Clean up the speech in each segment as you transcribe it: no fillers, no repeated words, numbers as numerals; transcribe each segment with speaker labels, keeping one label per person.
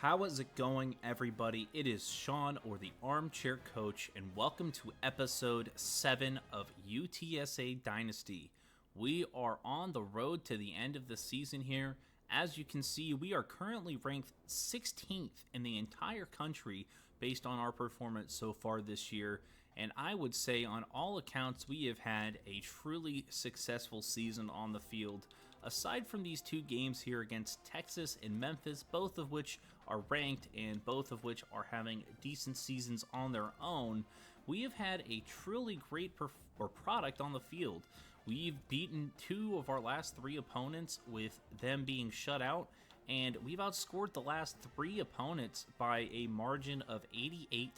Speaker 1: How is it going, everybody? It is Sean, or the Armchair Coach, and welcome to episode 7 of UTSA Dynasty. We are on the road to the end of the season here. As you can see, we are currently ranked 16th in the entire country based on our performance so far this year. And I would say on all accounts, we have had a truly successful season on the field. Aside from these two games here against Texas and Memphis, both of which are ranked and both of which are having decent seasons on their own, we have had a truly great product on the field. We've beaten two of our last three opponents with them being shut out, and we've outscored the last three opponents by a margin of 88-20.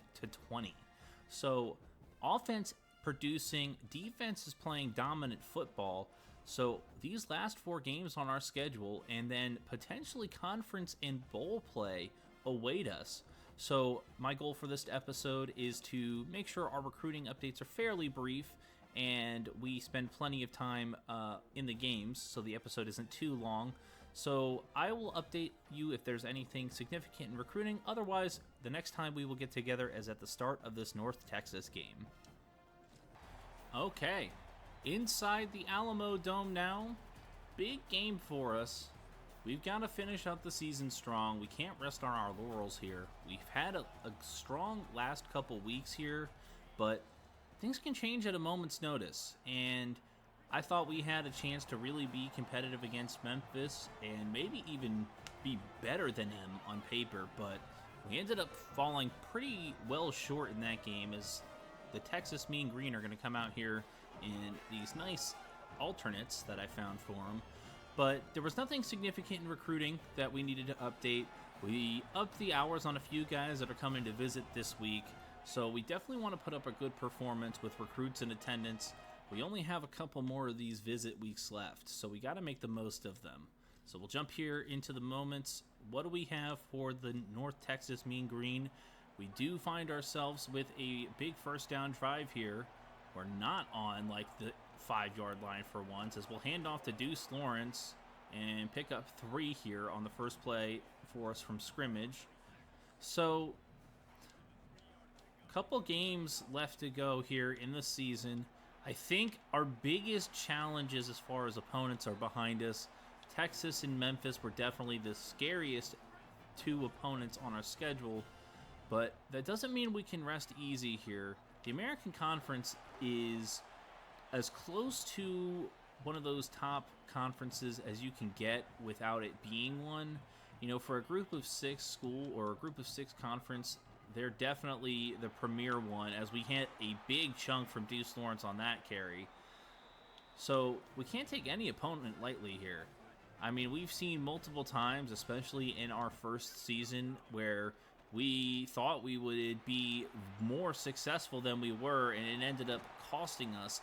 Speaker 1: So offense producing, defense is playing dominant football. So these last four games on our schedule and then potentially conference and bowl play await us. So my goal for this episode is to make sure our recruiting updates are fairly brief and we spend plenty of time in the games so the episode isn't too long. So I will update you if there's anything significant in recruiting. Otherwise, the next time we will get together is at the start of this North Texas game. Okay, inside the Alamo Dome now. Big game for us. We've got to finish out the season strong. We can't rest on our laurels here. We've had a strong last couple weeks here, but things can change at a moment's notice. And I thought we had a chance to really be competitive against Memphis and maybe even be better than them on paper, but we ended up falling pretty well short in that game as the Texas Mean Green are going to come out here in these nice alternates that I found for them. But there was nothing significant in recruiting that we needed to update. We upped the hours on a few guys that are coming to visit this week, so we definitely want to put up a good performance with recruits in attendance. We only have a couple more of these visit weeks left, so we got to make the most of them. So we'll jump here into the moments. What do we have for the North Texas Mean Green? We do find ourselves with a big first down drive here. We're not on like the 5-yard line for once, as we'll hand off to Deuce Lawrence and pick up 3 here on the first play for us from scrimmage. So a couple games left to go here in the season. I think our biggest challenges as far as opponents are behind us. Texas and Memphis were definitely the scariest two opponents on our schedule, but that doesn't mean we can rest easy here. The American Conference is as close to one of those top conferences as you can get without it being one. You know, for a group of 6 school or a group of 6 conference, they're definitely the premier one, as we hit a big chunk from Deuce Lawrence on that carry. So we can't take any opponent lightly here. I mean, we've seen multiple times, especially in our first season, where we thought we would be more successful than we were, and it ended up costing us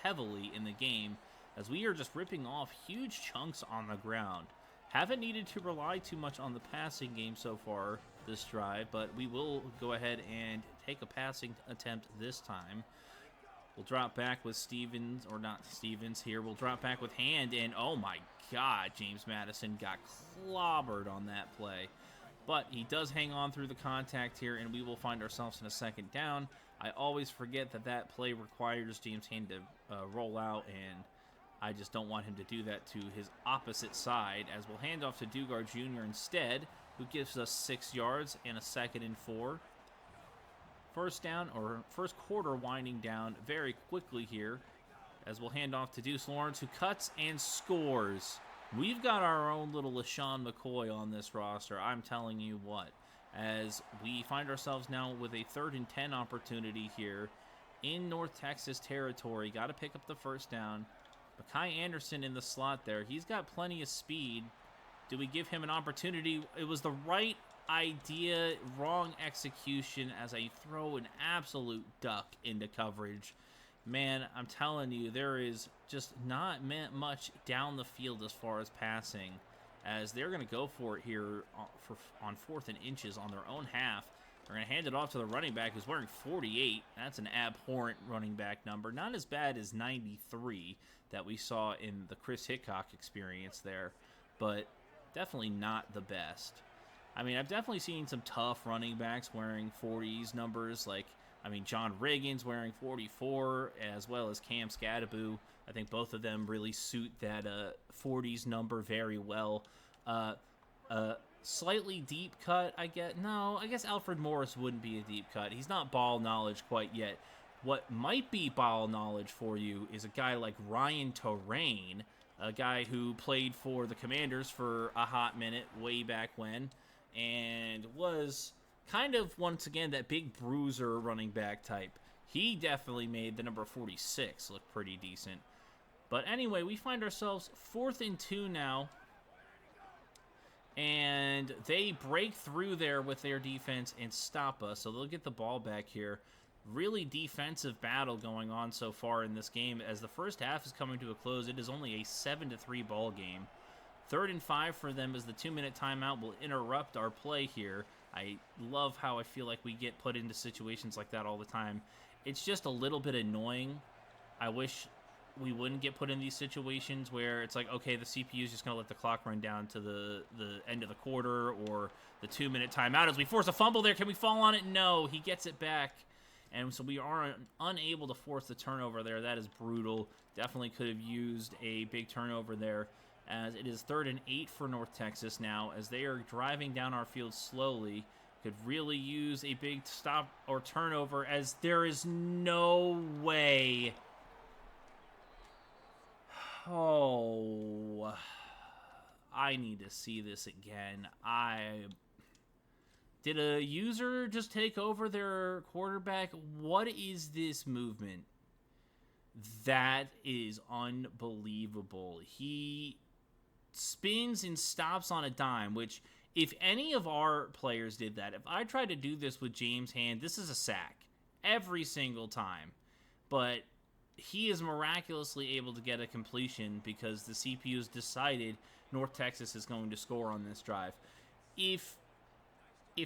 Speaker 1: heavily in the game, as we are just ripping off huge chunks on the ground. Haven't needed to rely too much on the passing game so far this drive, but we will go ahead and take a passing attempt this time. We'll drop back with Stevens, or not Stevens here. We'll drop back with Hand, and oh my God, James Madison got clobbered on that play. But he does hang on through the contact here, and we will find ourselves in a second down. I always forget that that play requires James Hand to roll out, and I just don't want him to do that to his opposite side, as we'll hand off to Dugar Jr. instead, who gives us 6 yards and a 2nd and 4. First down, or first quarter winding down very quickly here, as we'll hand off to Deuce Lawrence, who cuts and scores. We've got our own little LaShawn McCoy on this roster, I'm telling you what, as we find ourselves now with a 3rd and 10 opportunity here in North Texas territory. Got to pick up the first down. Mekhi Anderson in the slot there. He's got plenty of speed. Do we give him an opportunity? It was the right idea, wrong execution, as I throw an absolute duck into coverage. Man, I'm telling you, there is just not much down the field as far as passing, as they're going to go for it here on 4th and inches on their own half. They're going to hand it off to the running back, who's wearing 48. That's an abhorrent running back number. Not as bad as 93 that we saw in the Chris Hickok experience there, but definitely not the best. I mean, I've definitely seen some tough running backs wearing 40s numbers. Like, I mean, John Riggins wearing 44, as well as Cam Scadaboo. I think both of them really suit that 40s number very well. Slightly deep cut, I guess. No, I guess Alfred Morris wouldn't be a deep cut. He's not ball knowledge quite yet. What might be ball knowledge for you is a guy like Ryan Terrain, a guy who played for the Commanders for a hot minute way back when, and was kind of, once again, that big bruiser running back type. He definitely made the number 46 look pretty decent. But anyway, we find ourselves 4th and 2 now. And they break through there with their defense and stop us. So they'll get the ball back here. Really defensive battle going on so far in this game. As the first half is coming to a close, it is only a 7-3 ball game. 3rd and 5 for them as the 2-minute timeout will interrupt our play here. I love how I feel like we get put into situations like that all the time. It's just a little bit annoying. I wish we wouldn't get put in these situations where it's like, okay, the CPU is just going to let the clock run down to the end of the quarter or the 2-minute timeout. As we force a fumble there, can we fall on it? No, he gets it back. And so we are unable to force the turnover there. That is brutal. Definitely could have used a big turnover there, as it is 3rd and 8 for North Texas now, as they are driving down our field slowly. Could really use a big stop or turnover, as there is no way. Oh, I need to see this again. Did a user just take over their quarterback? What is this movement? That is unbelievable. He spins and stops on a dime, which if any of our players did that, if I tried to do this with James Hand, this is a sack every single time. But he is miraculously able to get a completion because the CPU has decided North Texas is going to score on this drive. If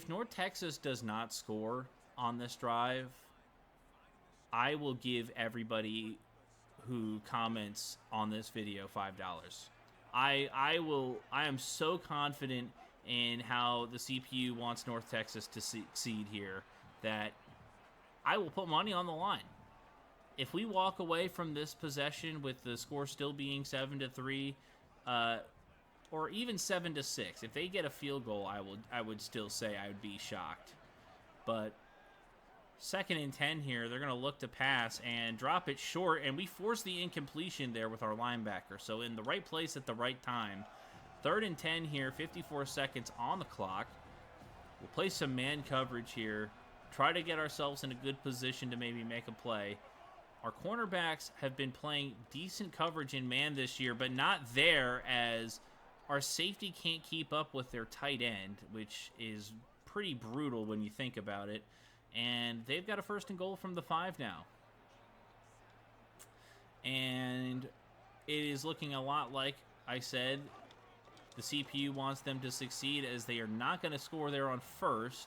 Speaker 1: North Texas does not score on this drive, I will give everybody who comments on this video $5. I am so confident in how the CPU wants North Texas to succeed here that I will put money on the line. If we walk away from this possession with the score still being 7-3, or even 7-6, if they get a field goal, I would still say I would be shocked. But 2nd and 10 here, they're going to look to pass and drop it short, and we force the incompletion there with our linebacker. So in the right place at the right time. 3rd and 10 here, 54 seconds on the clock. We'll play some man coverage here, try to get ourselves in a good position to maybe make a play. Our cornerbacks have been playing decent coverage in man this year, but not there, as our safety can't keep up with their tight end, which is pretty brutal when you think about it. And they've got a 1st and goal from the 5 now. And it is looking a lot like I said, the CPU wants them to succeed, as they are not going to score there on 1st.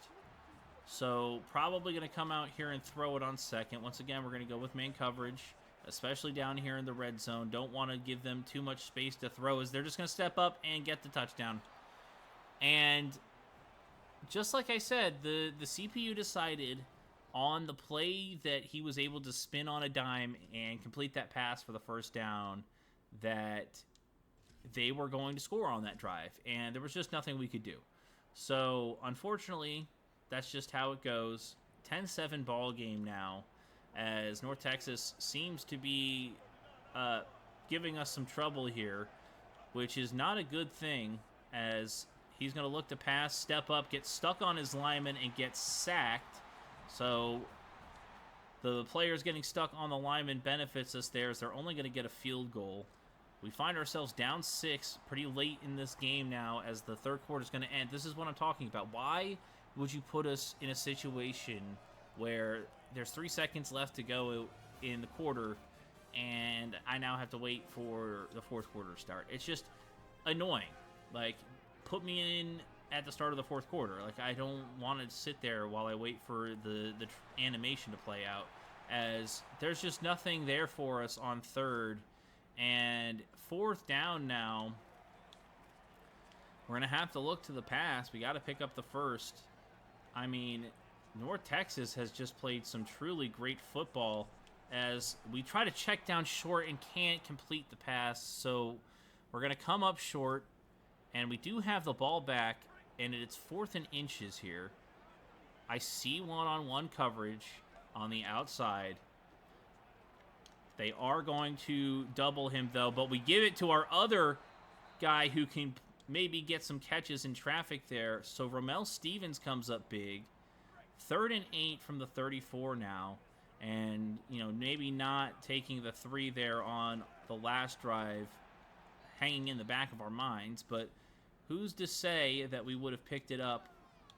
Speaker 1: So probably going to come out here and throw it on 2nd. Once again, we're going to go with man coverage, especially down here in the red zone. Don't want to give them too much space to throw, as they're just going to step up and get the touchdown. And just like I said, the CPU decided on the play that he was able to spin on a dime and complete that pass for the 1st down that they were going to score on that drive. And there was just nothing we could do. So, unfortunately, that's just how it goes. 10-7 ball game now, as North Texas seems to be giving us some trouble here, which is not a good thing, as he's going to look to pass, step up, get stuck on his lineman, and get sacked. So the players getting stuck on the lineman benefits us there, as they're only going to get a field goal. We find ourselves down 6 pretty late in this game now, as the 3rd quarter is going to end. This is what I'm talking about. Why would you put us in a situation where there's 3 seconds left to go in the quarter, and I now have to wait for the 4th quarter to start? It's just annoying. Like, put me in at the start of the 4th quarter. Like, I don't want to sit there while I wait for the animation to play out, as there's just nothing there for us on 3rd. And 4th down now. we're going to have to look to the pass. We got to pick up the first. I mean, North Texas has just played some truly great football as we try to check down short and can't complete the pass. So we're going to come up short, and we do have the ball back, and it's 4th and inches here. I see one-on-one coverage on the outside. They are going to double him, though, but we give it to our other guy who can maybe get some catches in traffic there. So Romel Stevens comes up big. 3rd and 8 from the 34 now. And, you know, maybe not taking the 3 there on the last drive hanging in the back of our minds, but who's to say that we would have picked it up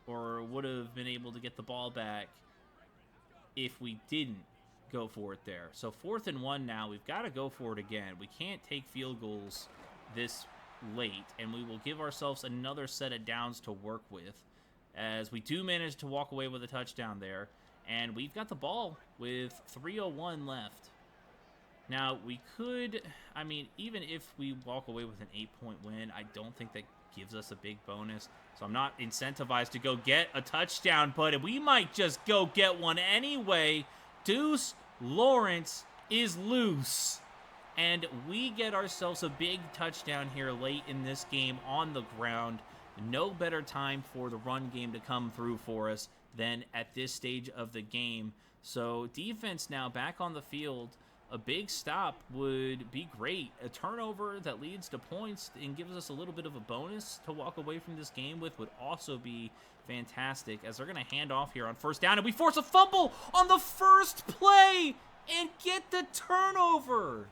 Speaker 1: or would have been able to get the ball back if we didn't go for it there. So 4th and 1 now. We've got to go for it again. We can't take field goals this late, and we will give ourselves another set of downs to work with as we do manage to walk away with a touchdown there. And we've got the ball with 3:01 left. Now, we could, I mean, even if we walk away with an 8-point win, I don't think that gives us a big bonus. So I'm not incentivized to go get a touchdown, but we might just go get one anyway. Deuce Lawrence is loose. And we get ourselves a big touchdown here late in this game on the ground. No better time for the run game to come through for us than at this stage of the game. So defense now back on the field. A big stop would be great. A turnover that leads to points and gives us a little bit of a bonus to walk away from this game with would also be fantastic, as they're going to hand off here on 1st down, and we force a fumble on the first play and get the turnover.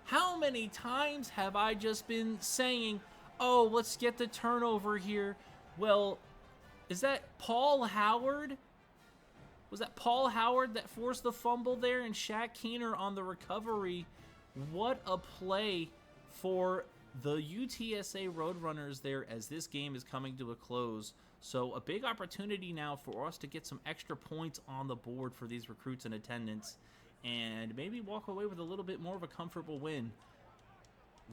Speaker 1: How many times have I just been saying, oh, let's get the turnover here? Well, is that Paul Howard? Was that Paul Howard that forced the fumble there and Shaq Keener on the recovery? What a play for the UTSA Roadrunners there as this game is coming to a close. So a big opportunity now for us to get some extra points on the board for these recruits in attendance and maybe walk away with a little bit more of a comfortable win.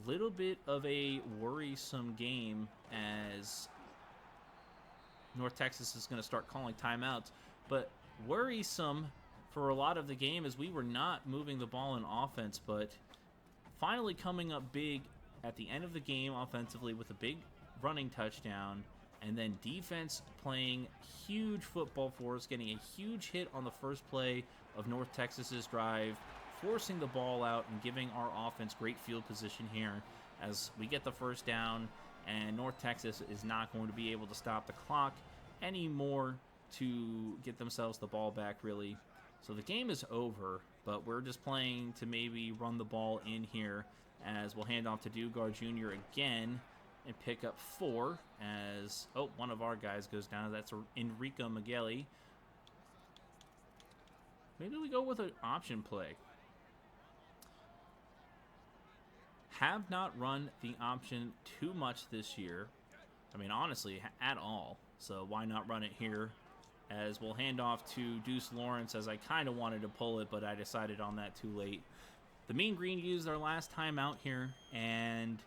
Speaker 1: Little bit of a worrisome game as North Texas is going to start calling timeouts, but worrisome for a lot of the game as we were not moving the ball in offense, but finally coming up big at the end of the game offensively with a big running touchdown, and then defense playing huge football for us, getting a huge hit on the first play of North Texas's drive, forcing the ball out and giving our offense great field position here as we get the 1st down, and North Texas is not going to be able to stop the clock anymore to get themselves the ball back, really. So the game is over, but we're just playing to maybe run the ball in here as we'll hand off to Dugard Jr. again and pick up 4 as, oh, one of our guys goes down. That's Enrico Migueli. Maybe we go with an option play. Have not run the option too much this year. I mean, honestly, at all. So why not run it here? As we'll hand off to Deuce Lawrence, as I kind of wanted to pull it, but I decided on that too late. The Mean Green used their last time out here, and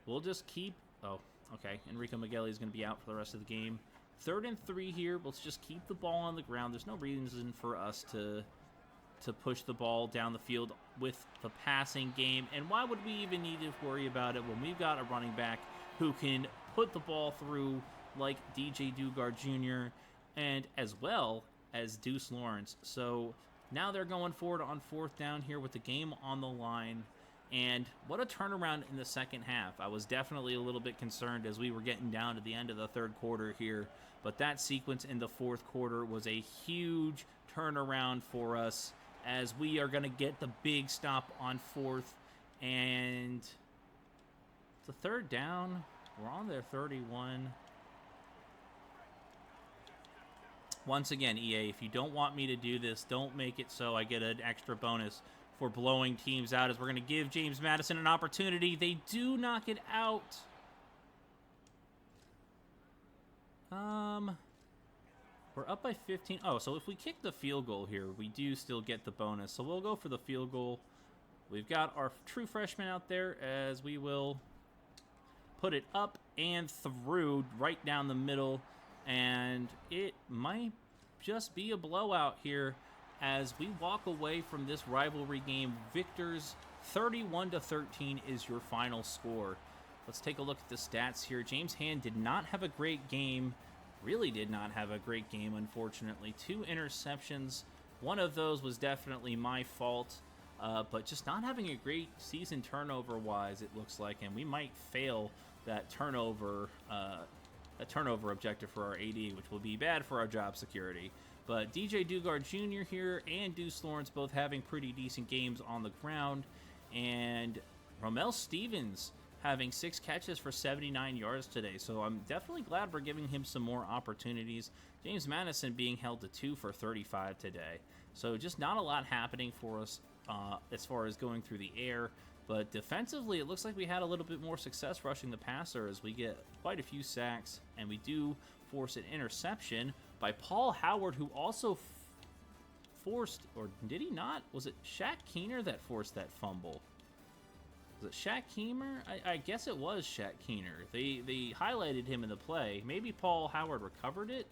Speaker 1: we'll just keep... Oh, okay. Enrico Migueli is going to be out for the rest of the game. 3rd and 3 here. Let's just keep the ball on the ground. There's no reason for us to push the ball down the field with the passing game. And why would we even need to worry about it when we've got a running back who can put the ball through like DJ Dugard Jr. and as well as Deuce Lawrence. So now they're going forward on 4th down here with the game on the line. And what a turnaround in the second half. I was definitely a little bit concerned as we were getting down to the end of the 3rd quarter here. But that sequence in the 4th quarter was a huge turnaround for us as we are going to get the big stop on 4th. And it's a 3rd down. We're on their 31. Once again, EA, if you don't want me to do this, don't make it so I get an extra bonus for blowing teams out, as we're going to give James Madison an opportunity. They do knock it out. We're up by 15. Oh, so if we kick the field goal here, we do still get the bonus. So we'll go for the field goal. We've got our true freshman out there, as we will put it up and through right down the middle, and it might just be a blowout here as we walk away from this rivalry game. Victors 31-13 is your final score. Let's take a look at the stats here. James Hand did not have a great game. Really did not have a great game, unfortunately. 2 interceptions. One of those was definitely my fault, but just not having a great season turnover-wise, it looks like, and we might fail that turnover objective for our AD, which will be bad for our job security. But DJ Dugard Jr. here and Deuce Lawrence both having pretty decent games on the ground, and Romel Stevens having 6 catches for 79 yards today. So I'm definitely glad we're giving him some more opportunities. James Madison being held to 2 for 35 today. So just not a lot happening for us as far as going through the air. But defensively, it looks like we had a little bit more success rushing the passer as we get quite a few sacks. And we do force an interception by Paul Howard, who also forced, or did he not? Was it Shaq Keener that forced that fumble? Was it Shaq Keener? I guess it was Shaq Keener. They highlighted him in the play. Maybe Paul Howard recovered it?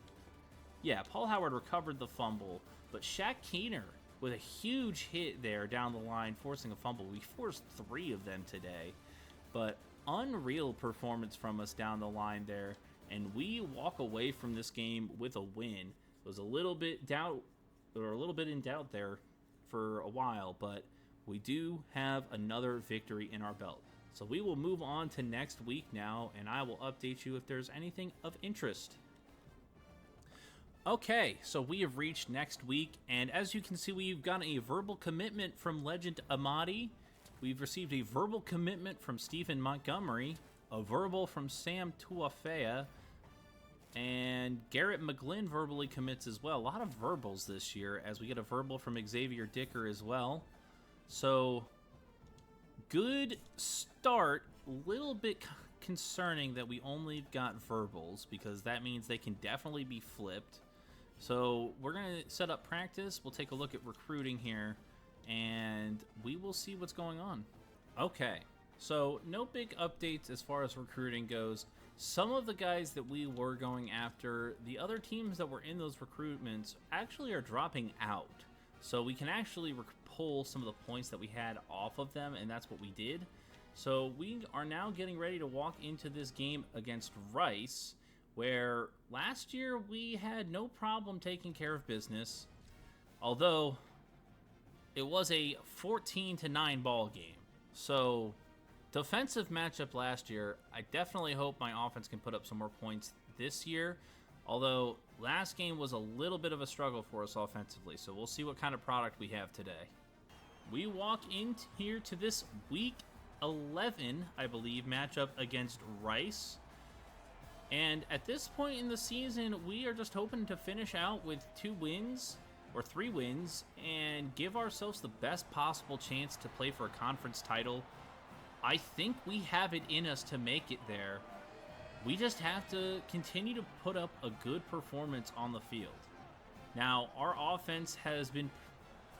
Speaker 1: Yeah, Paul Howard recovered the fumble, but Shaq Keener with a huge hit there down the line, forcing a fumble. We forced 3 of them today, but unreal performance from us down the line there, and we walk away from this game with a win. It was a little bit in doubt there for a while, but we do have another victory in our belt. So we will move on to next week now, and I will update you if there's anything of interest. Okay, so we have reached next week, and as you can see, we've got a verbal commitment from Legend Amadi. We've received a verbal commitment from Stephen Montgomery, a verbal from Sam Tuafea, and Garrett McGlynn verbally commits as well. A lot of verbals this year, as we get a verbal from Xavier Dicker as well. So, good start. A little bit concerning that we only got verbals, because that means they can definitely be flipped. So, we're going to set up practice. We'll take a look at recruiting here, and we will see what's going on. Okay, so no big updates as far as recruiting goes. Some of the guys that we were going after, the other teams that were in those recruitments actually are dropping out. So we can actually pull some of the points that we had off of them, and that's what we did. So we are now getting ready to walk into this game against Rice, where last year we had no problem taking care of business, although it was a 14-9 ball game. So defensive matchup last year. I definitely hope my offense can put up some more points this year, although last game was a little bit of a struggle for us offensively, so we'll see what kind of product we have today. We walk in here to this Week 11, I believe, matchup against Rice. And at this point in the season, we are just hoping to finish out with 2 wins or 3 wins and give ourselves the best possible chance to play for a conference title. I think we have it in us to make it there. We just have to continue to put up a good performance on the field. Now, our offense has been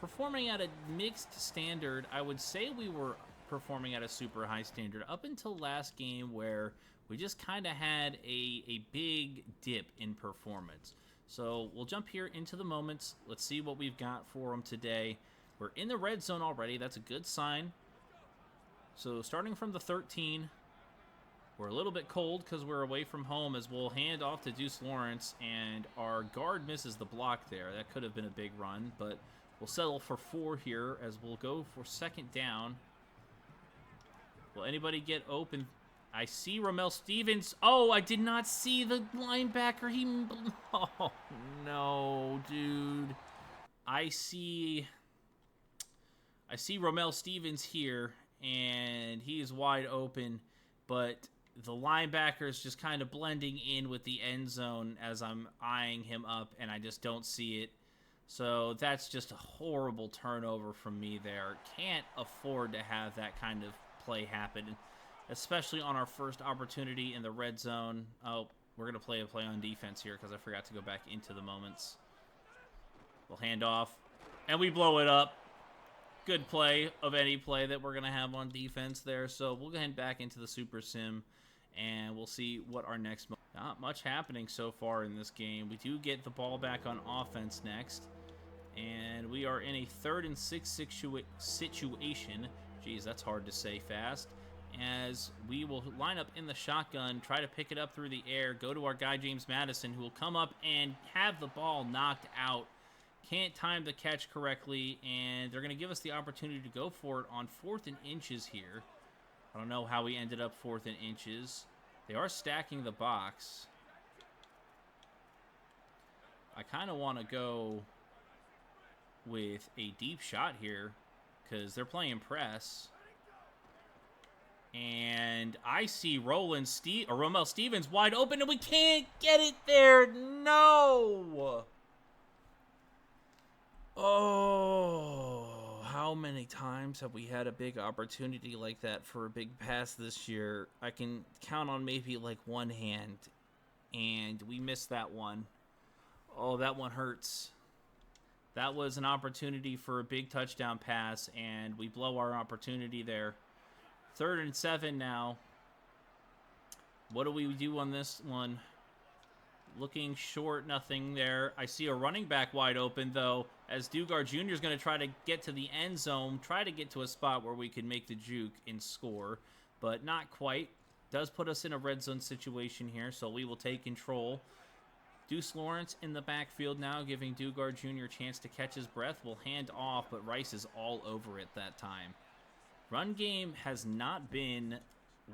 Speaker 1: performing at a mixed standard. I would say we were performing at a super high standard up until last game, where we just kind of had a big dip in performance. So we'll jump here into the moments. Let's see what we've got for them today. We're in the red zone already. That's a good sign. So starting from the 13, we're a little bit cold because we're away from home, as we'll hand off to Deuce Lawrence, and our guard misses the block there. That could have been a big run, but we'll settle for 4 here as we'll go for 2nd down. Will anybody get open? I see Romel Stevens. Oh, I did not see the linebacker. Oh, no, dude. I see Romel Stevens here, and he is wide open, but the linebacker is just kind of blending in with the end zone as I'm eyeing him up, and I just don't see it. So that's just a horrible turnover from me there. Can't afford to have that kind of play happen, especially on our first opportunity in the red zone. Oh, we're going to play a play on defense here because I forgot to go back into the moments. We'll hand off, and we blow it up. Good play of any play that we're going to have on defense there. So we'll go ahead back into the Super Sim, and we'll see what our next. Not much happening so far in this game. We do get the ball back on offense next, and we are in a 3rd and 6 situation. Geez, that's hard to say fast. As we will line up in the shotgun, try to pick it up through the air, go to our guy James Madison, who will come up and have the ball knocked out. Can't time the catch correctly, and they're going to give us the opportunity to go for it on 4th and inches here. I don't know how we ended up 4th and inches. They are stacking the box. I kind of want to go with a deep shot here because they're playing press. And I see Romel Stevens wide open, and we can't get it there. No! Oh, how many times have we had a big opportunity like that for a big pass this year? I can count on maybe like one hand, and we missed that one. Oh, that one hurts. That was an opportunity for a big touchdown pass, and we blow our opportunity there. 3rd and 7 now. What do we do on this one? Looking short, nothing there. I see a running back wide open, though, as Dugard Jr. is going to try to get to the end zone, try to get to a spot where we can make the juke and score, but not quite. Does put us in a red zone situation here, so we will take control. Deuce Lawrence in the backfield now, giving Dugard Jr. a chance to catch his breath. We'll hand off, but Rice is all over it that time. Run game has not been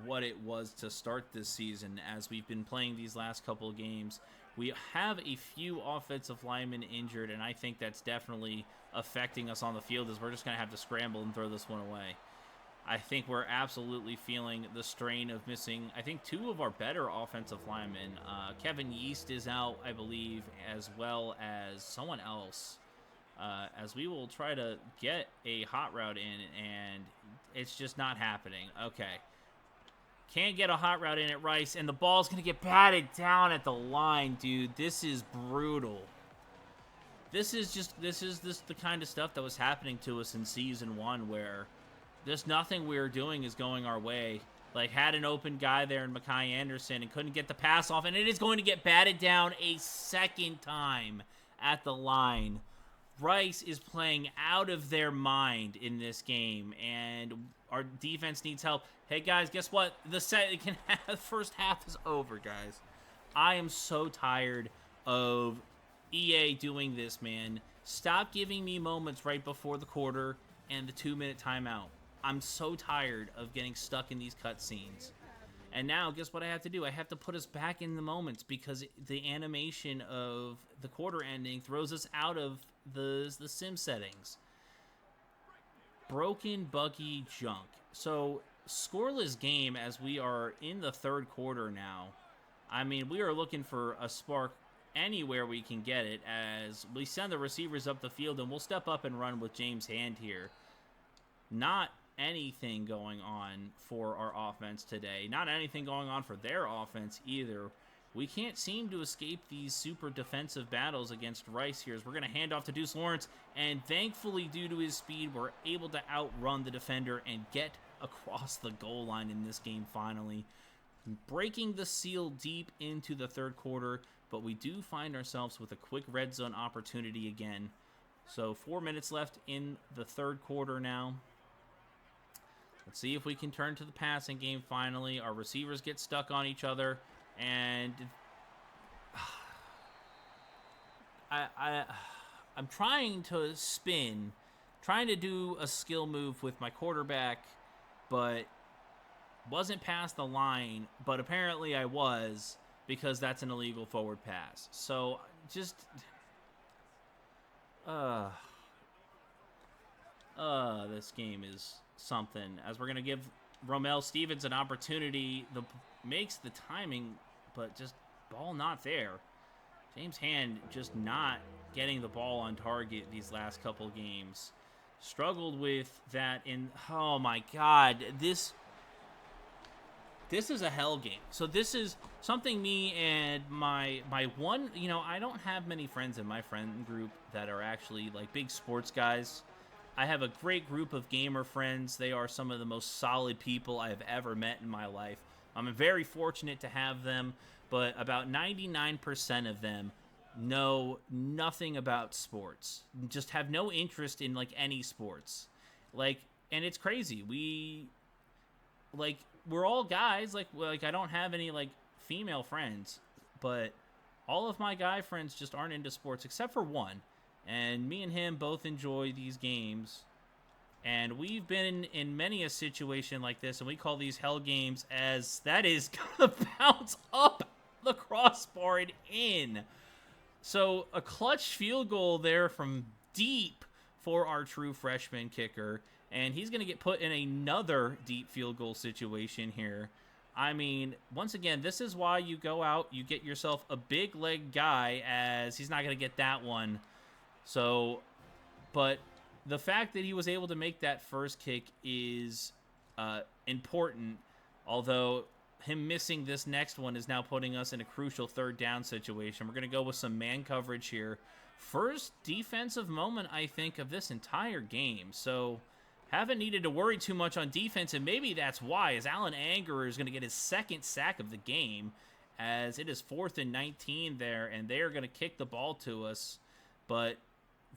Speaker 1: what it was to start this season as we've been playing these last couple of games. We have a few offensive linemen injured, and I think that's definitely affecting us on the field as we're just going to have to scramble and throw this one away. I think we're absolutely feeling the strain of missing, I think, 2 of our better offensive linemen. Kevin Yeast is out, I believe, as well as someone else. As we will try to get a hot route in, and it's just not happening. Okay. Can't get a hot route in at Rice, and the ball's going to get batted down at the line, dude. This is brutal. This is the kind of stuff that was happening to us in Season 1 where just nothing we were doing is going our way. Like, had an open guy there in Mekhi Anderson and couldn't get the pass off, and it is going to get batted down a second time at the line. Rice is playing out of their mind in this game, and our defense needs help. Hey, guys, guess what? The first half is over, guys. I am so tired of EA doing this, man. Stop giving me moments right before the quarter and the 2-minute timeout. I'm so tired of getting stuck in these cutscenes. And now, guess what I have to do? I have to put us back in the moments because the animation of the quarter ending throws us out of the sim settings. Broken, buggy junk. So, scoreless game as we are in the 3rd quarter now. I mean, we are looking for a spark anywhere we can get it as we send the receivers up the field, and we'll step up and run with James Hand here. Not anything going on for our offense today. Not anything going on for their offense either. We can't seem to escape these super defensive battles against Rice here as we're going to hand off to Deuce Lawrence, and thankfully, due to his speed, we're able to outrun the defender and get across the goal line in this game finally. Breaking the seal deep into the 3rd quarter, but we do find ourselves with a quick red zone opportunity again. So 4 minutes left in the 3rd quarter now. Let's see if we can turn to the passing game finally. Our receivers get stuck on each other, and I'm trying to spin, trying to do a skill move with my quarterback, but wasn't past the line, but apparently I was because that's an illegal forward pass. So just this game is something as we're going to give Romel Stevens an opportunity. Makes the timing, but just ball not there. James Hand just not getting the ball on target these last couple games. Struggled with that in, oh my God, this is a hell game. So this is something me and my one, I don't have many friends in my friend group that are actually like big sports guys. I have a great group of gamer friends. They are some of the most solid people I have ever met in my life. I'm very fortunate to have them, but about 99% of them know nothing about sports. Just have no interest in like any sports. Like, and it's crazy. We're all guys. Like I don't have any like female friends, but all of my guy friends just aren't into sports except for one. And me and him both enjoy these games. And we've been in many a situation like this, and we call these hell games, as that is going to bounce up the crossbar and in. So a clutch field goal there from deep for our true freshman kicker, and he's going to get put in another deep field goal situation here. I mean, once again, this is why you go out, you get yourself a big leg guy, as he's not going to get that one. So, but the fact that he was able to make that first kick is important, although him missing this next one is now putting us in a crucial third down situation. We're going to go with some man coverage here. First defensive moment, I think, of this entire game. So haven't needed to worry too much on defense, and maybe that's why, as Alan Angerer is going to get his second sack of the game, as it is 4th and 19 there, and they're going to kick the ball to us. But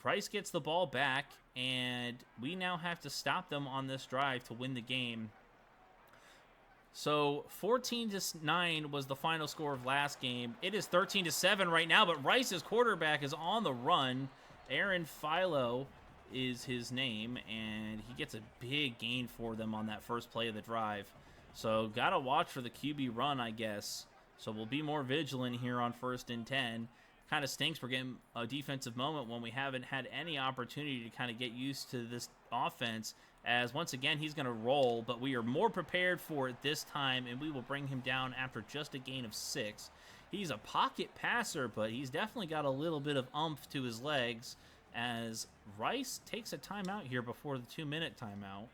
Speaker 1: Rice gets the ball back, and we now have to stop them on this drive to win the game. So 14-9 was the final score of last game. It is 13-7 right now, but Rice's quarterback is on the run. Aaron Philo is his name, and he gets a big gain for them on that first play of the drive. So got to watch for the QB run, I guess. So we'll be more vigilant here on 1st and 10. Kind of stinks we're getting a defensive moment when we haven't had any opportunity to kind of get used to this offense, as once again he's going to roll, but we are more prepared for it this time, and we will bring him down after just a gain of 6. He's a pocket passer, but he's definitely got a little bit of oomph to his legs, as Rice takes a timeout here before the 2-minute timeout.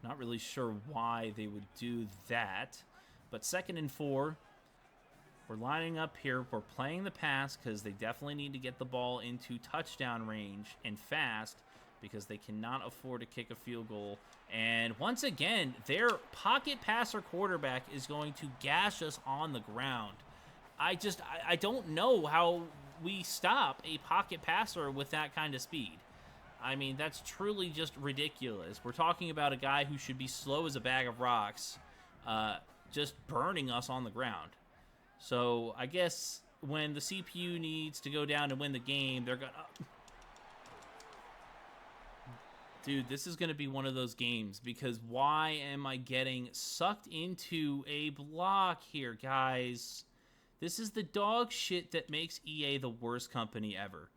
Speaker 1: Not really sure why they would do that, but 2nd and 4. We're lining up here. We're playing the pass because they definitely need to get the ball into touchdown range and fast, because they cannot afford to kick a field goal. And once again, their pocket passer quarterback is going to gash us on the ground. I don't know how we stop a pocket passer with that kind of speed. I mean, that's truly just ridiculous. We're talking about a guy who should be slow as a bag of rocks, just burning us on the ground. So I guess when the CPU needs to go down and win the game, they're going to... Dude, this is going to be one of those games, because why am I getting sucked into a block here, guys? This is the dog shit that makes EA the worst company ever.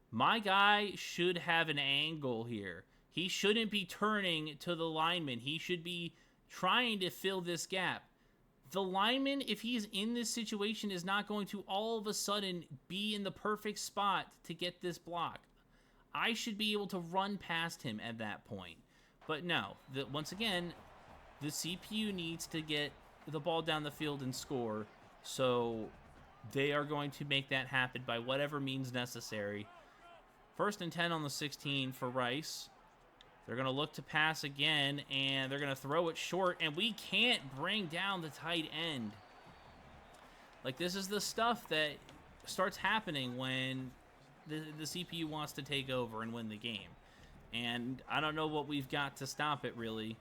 Speaker 1: My guy should have an angle here. He shouldn't be turning to the lineman. He should be trying to fill this gap. The lineman, if he's in this situation, is not going to all of a sudden be in the perfect spot to get this block. I should be able to run past him at that point. But no, once again, the CPU needs to get the ball down the field and score. So they are going to make that happen by whatever means necessary. 1st and 10 on the 16 for Rice. They're going to look to pass again, and they're going to throw it short, and we can't bring down the tight end. Like, this is the stuff that starts happening when the CPU wants to take over and win the game. And I don't know what we've got to stop it, really.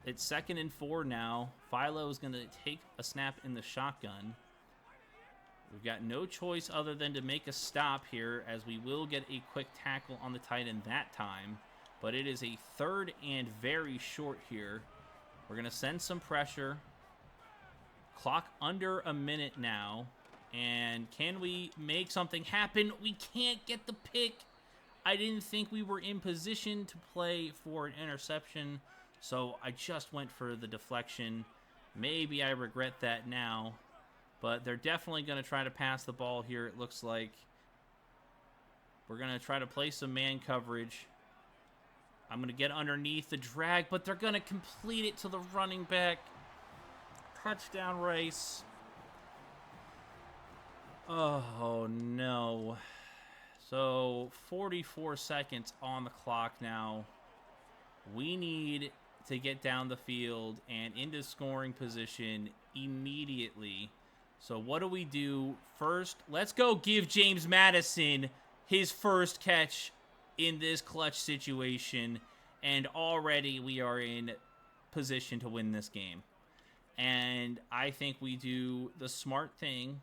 Speaker 1: It's 2nd and 4 now. Philo is going to take a snap in the shotgun. We've got no choice other than to make a stop here, as we will get a quick tackle on the tight end that time. But it is a 3rd and very short here. We're going to send some pressure. Clock under a minute now. And can we make something happen? We can't get the pick. I didn't think we were in position to play for an interception, so I just went for the deflection. Maybe I regret that now, but they're definitely going to try to pass the ball here, it looks like. We're going to try to play some man coverage. I'm going to get underneath the drag, but they're going to complete it to the running back. Touchdown, Rice. Oh, no. So, 44 seconds on the clock now. We need to get down the field and into scoring position immediately. So what do we do first? Let's go give James Madison his first catch in this clutch situation. And already we are in position to win this game. And I think we do the smart thing.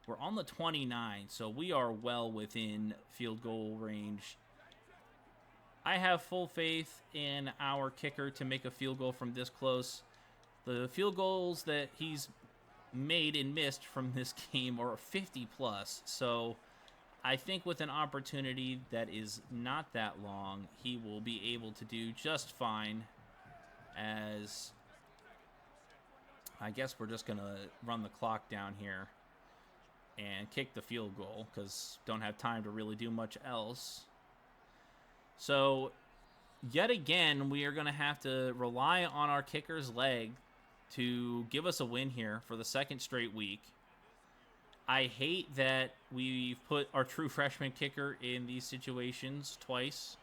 Speaker 1: We're on the 29, so we are well within field goal range. I have full faith in our kicker to make a field goal from this close. The field goals that he's made and missed from this game are 50 plus, so I think with an opportunity that is not that long, he will be able to do just fine. As I guess we're just going to run the clock down here and kick the field goal because don't have time to really do much else. So yet again, we are going to have to rely on our kicker's leg to give us a win here for the second straight week. I hate that we've put our true freshman kicker in these situations twice,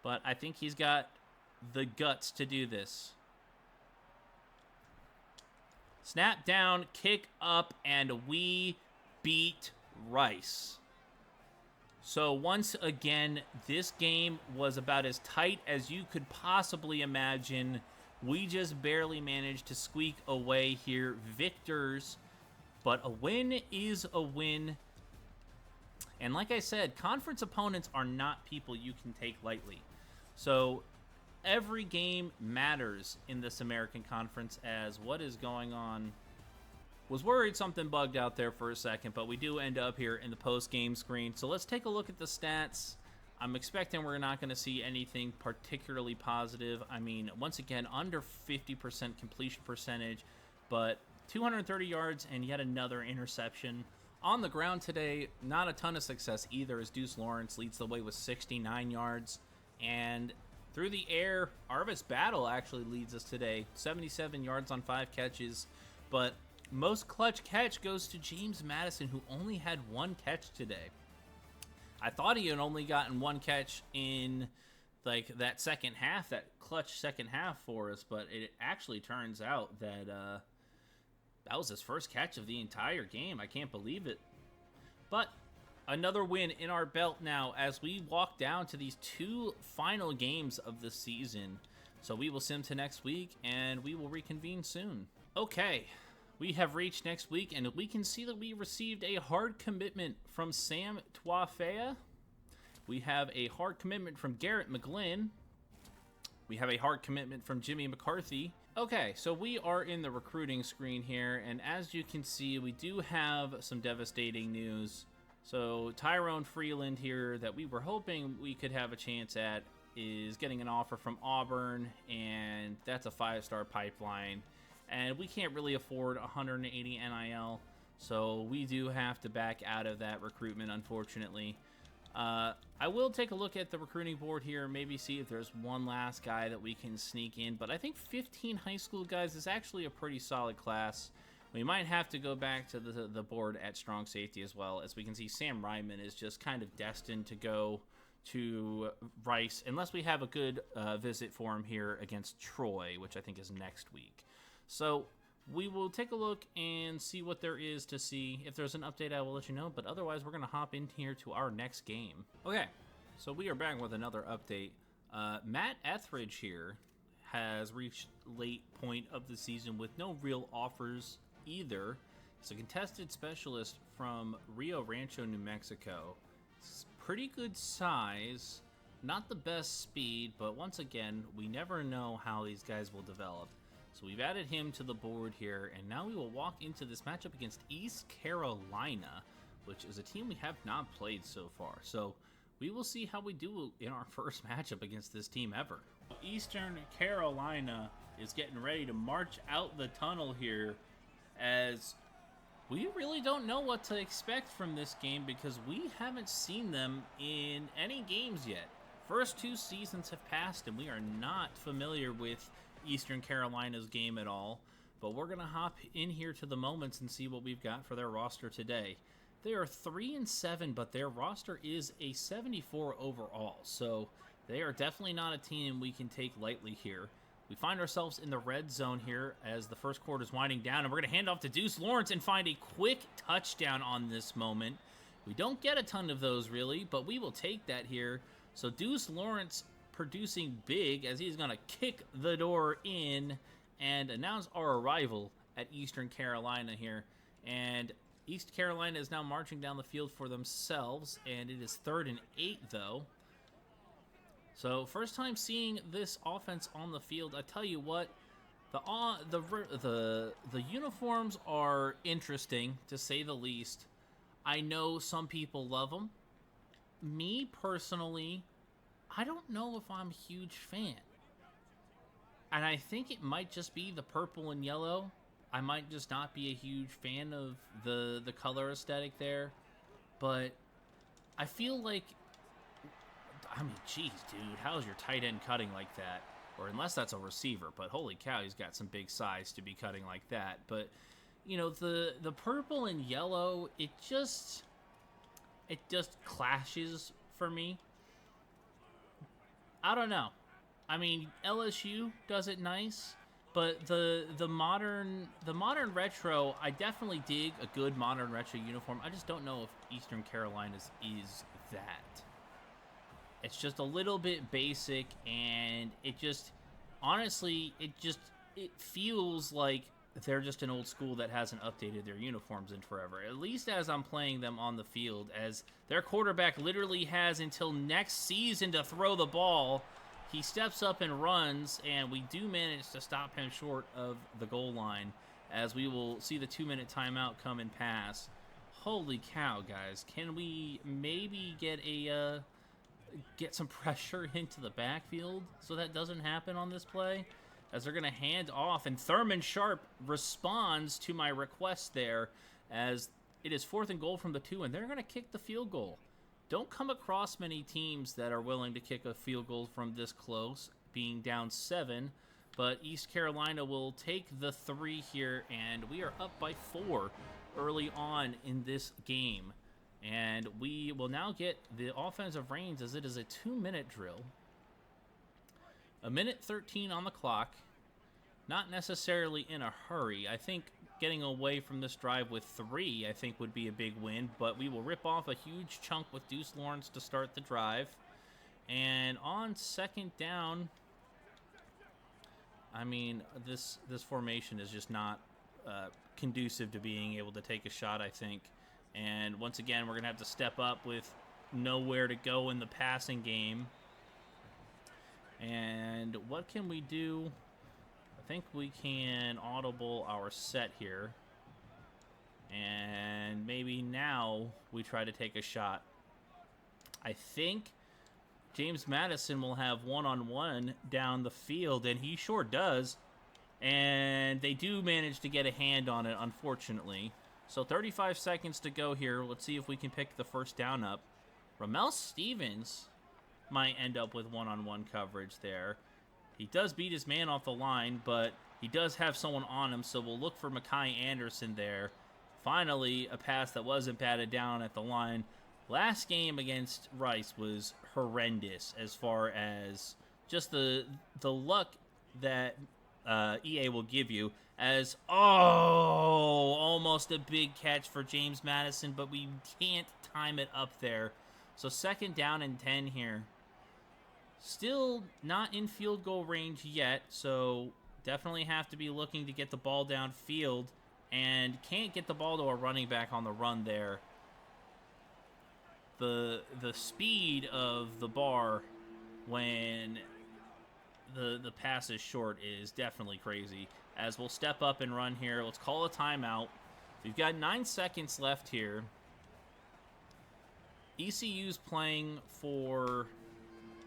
Speaker 1: but I think he's got the guts to do this. Snap down, kick up, and we beat Rice. So once again, this game was about as tight as you could possibly imagine. We just barely managed to squeak away here victors, but a win is a win. And like I said, conference opponents are not people you can take lightly. So every game matters in this American Conference, as what is going on. Was worried something bugged out there for a second, but we do end up here in the post-game screen. So let's take a look at the stats. I'm expecting we're not going to see anything particularly positive. I mean, once again, under 50% completion percentage, but 230 yards and yet another interception. On the ground today, not a ton of success either, as Deuce Lawrence leads the way with 69 yards. And through the air, Arvis Battle actually leads us today, 77 yards on 5 catches. But most clutch catch goes to James Madison, who only had 1 catch today. I thought he had only gotten 1 catch in like that second half, that clutch second half for us, but it actually turns out that that was his first catch of the entire game. I can't believe it. But another win in our belt now as we walk down to these 2 final games of the season. So we will sim to next week, and we will reconvene soon. Okay. We have reached next week, and we can see that we received a hard commitment from Sam Tuafea. We have a hard commitment from Garrett McGlynn. We have a hard commitment from Jimmy McCarthy. Okay, so we are in the recruiting screen here, and as you can see, we do have some devastating news. So Tyrone Freeland here that we were hoping we could have a chance at is getting an offer from Auburn, and that's a 5-star pipeline. And we can't really afford 180 NIL, so we do have to back out of that recruitment, unfortunately. I will take a look at the recruiting board here, maybe see if there's one last guy that we can sneak in. But I think 15 high school guys is actually a pretty solid class. We might have to go back to the board at strong safety as well. As we can see, Sam Ryman is just kind of destined to go to Rice, unless we have a good visit for him here against Troy, which I think is next week. So we will take a look and see what there is to see. If there's an update, I will let you know. But otherwise, we're going to hop in here to our next game. Okay, so we are back with another update. Matt Etheridge here has reached late point of the season with no real offers either. He's a contested specialist from Rio Rancho, New Mexico. It's pretty good size, not the best speed, but once again, we never know how these guys will develop. So we've added him to the board here, and now we will walk into this matchup against East Carolina, which is a team we have not played so far. So we will see how we do in our first matchup against this team ever. Eastern Carolina is getting ready to march out the tunnel here, as we really don't know what to expect from this game because we haven't seen them in any games yet. First 2 seasons have passed, and we are not familiar with Eastern Carolina's game at all, but we're going to hop in here to the moments and see what we've got for their roster today. They are 3-7, but their roster is a 74 overall, so they are definitely not a team we can take lightly here. We find ourselves in the red zone here as the first quarter is winding down, and we're going to hand off to Deuce Lawrence and find a quick touchdown on this moment. We don't get a ton of those, really, but we will take that here. So Deuce Lawrence producing big as he's going to kick the door in and announce our arrival at Eastern Carolina here. And East Carolina is now marching down the field for themselves, and it is 3rd and 8, though. So first time seeing this offense on the field. I tell you what, the uniforms are interesting, to say the least. I know some people love them. Me, personally, I don't know if I'm a huge fan. And I think it might just be the purple and yellow. I might just not be a huge fan of the color aesthetic there. But I feel like, I mean, geez, dude, how's your tight end cutting like that? Or unless that's a receiver, but holy cow, he's got some big size to be cutting like that. But, you know, the purple and yellow, it just clashes for me. I don't know. I mean, LSU does it nice, but the modern retro, I definitely dig a good modern retro uniform. I just don't know if Eastern Carolina's is that. It's just a little bit basic, and it just, honestly, it feels like they're just an old school that hasn't updated their uniforms in forever. At least as I'm playing them on the field, as their quarterback literally has until next season to throw the ball. He steps up and runs, and we do manage to stop him short of the goal line, as we will see the 2-minute timeout come and pass. Holy cow, guys. Can we maybe get some pressure into the backfield so that doesn't happen on this play? As they're going to hand off, and Thurman Sharp responds to my request there, as it is 4th and goal from the 2, and they're going to kick the field goal. Don't come across many teams that are willing to kick a field goal from this close, being down 7, but East Carolina will take the 3 here, and we are up by 4 early on in this game. And we will now get the offensive reins, as it is a 2-minute drill. 1:13 on the clock. Not necessarily in a hurry. I think getting away from this drive with 3, I think, would be a big win. But we will rip off a huge chunk with Deuce Lawrence to start the drive. And on 2nd down, I mean, this formation is just not conducive to being able to take a shot, I think. And once again, we're going to have to step up with nowhere to go in the passing game. And what can we do? I think we can audible our set here. And maybe now we try to take a shot. I think James Madison will have one-on-one down the field, and he sure does. And they do manage to get a hand on it, unfortunately. So 35 seconds to go here. Let's see if we can pick the first down up. Ramel Stevens might end up with one-on-one coverage there. He does beat his man off the line, but he does have someone on him, so we'll look for Mekhi Anderson there. Finally, a pass that wasn't batted down at the line. Last game against Rice was horrendous as far as just the luck that EA will give you. As, almost a big catch for James Madison, but we can't time it up there. So 2nd down and 10 here. Still not in field goal range yet, so definitely have to be looking to get the ball downfield, and can't get the ball to a running back on the run there. The speed of the bar when the pass is short is definitely crazy. As we'll step up and run here. Let's call a timeout. We've got 9 seconds left here. ECU's playing for...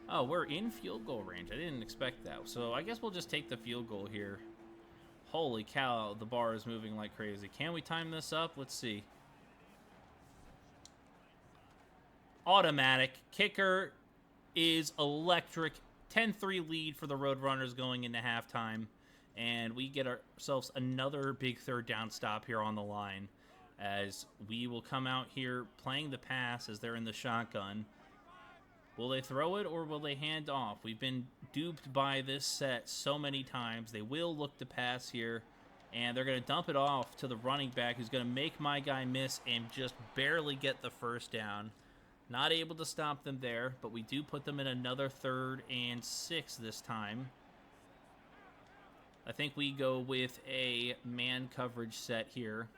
Speaker 1: Oh, we're in field goal range. I didn't expect that. So I guess we'll just take the field goal here. Holy cow, the bar is moving like crazy. Can we time this up? Let's see. Automatic. Kicker is electric. 10-3 lead for the Roadrunners going into halftime. And we get ourselves another big 3rd down stop here on the line, as we will come out here playing the pass as they're in the shotgun. Will they throw it or will they hand off? We've been duped by this set so many times. They will look to pass here, and they're going to dump it off to the running back, who's going to make my guy miss and just barely get the first down. Not able to stop them there, but we do put them in another 3rd and 6 this time. I think we go with a man coverage set here.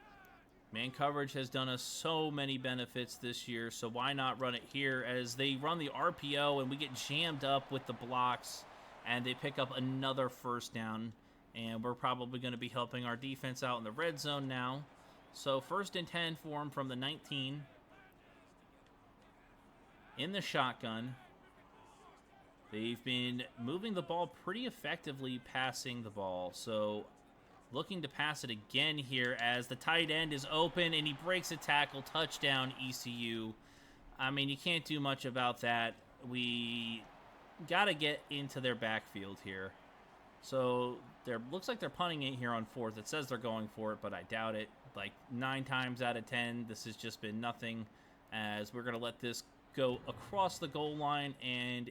Speaker 1: Man coverage has done us so many benefits this year, so why not run it here as they run the RPO and we get jammed up with the blocks and they pick up another first down, and we're probably going to be helping our defense out in the red zone now. So 1st and 10 for them from the 19. In the shotgun. They've been moving the ball pretty effectively, passing the ball. So looking to pass it again here as the tight end is open and he breaks a tackle. Touchdown, ECU. I mean, you can't do much about that. We got to get into their backfield here. So looks like they're punting it here on 4th. It says they're going for it, but I doubt it. Like 9 times out of 10, this has just been nothing, as we're going to let this go across the goal line, and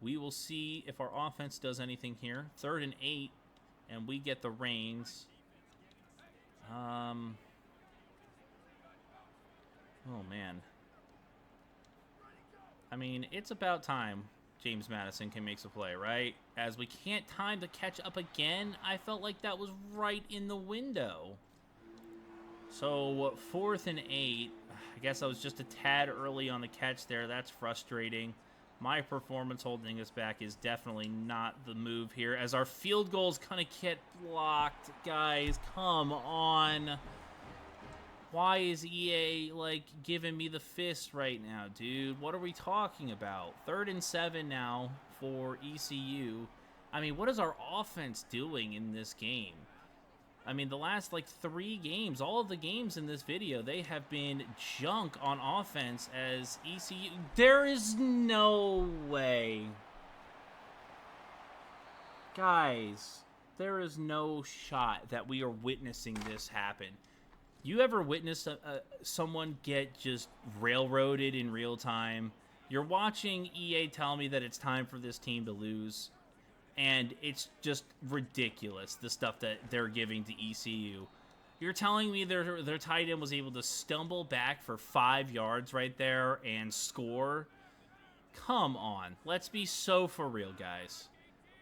Speaker 1: we will see if our offense does anything here. 3rd and 8, and we get the reins. Oh, man. I mean, it's about time James Madison can make a play, right? As we can't time to catch up again, I felt like that was right in the window. So 4th and 8. I guess I was just a tad early on the catch there. That's frustrating. My performance holding us back is definitely not the move here, as our field goals kind of get blocked. Guys, come on. Why is EA, like, giving me the fist right now, dude? What are we talking about? 3rd and 7 now for ECU. I mean, what is our offense doing in this game? I mean, the last, like, 3 games, all of the games in this video, they have been junk on offense as ECU. There is no way. Guys, there is no shot that we are witnessing this happen. You ever witness someone get just railroaded in real time? You're watching EA tell me that it's time for this team to lose, and it's just ridiculous, the stuff that they're giving to ECU. You're telling me their tight end was able to stumble back for 5 yards right there and score? Come on. Let's be so for real, guys.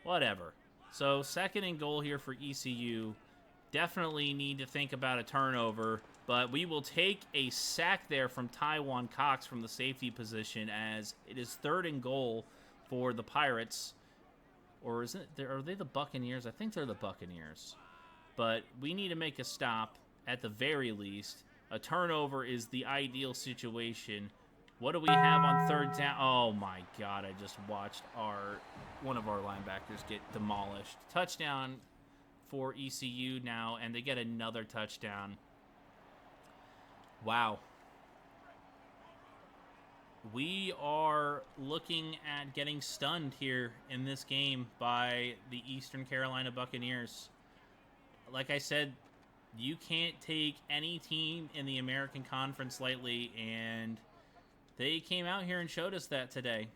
Speaker 1: Whatever. So 2nd and goal here for ECU. Definitely need to think about a turnover, but we will take a sack there from Taiwan Cox from the safety position, as it is 3rd and goal for the Pirates. Or are they the Buccaneers? I think they're the Buccaneers. But we need to make a stop at the very least. A turnover is the ideal situation. What do we have on 3rd down? Oh my God, I just watched one of our linebackers get demolished. Touchdown for ECU now, and they get another touchdown. Wow. We are looking at getting stunned here in this game by the Eastern Carolina Buccaneers. Like I said, you can't take any team in the American Conference lightly, and they came out here and showed us that today.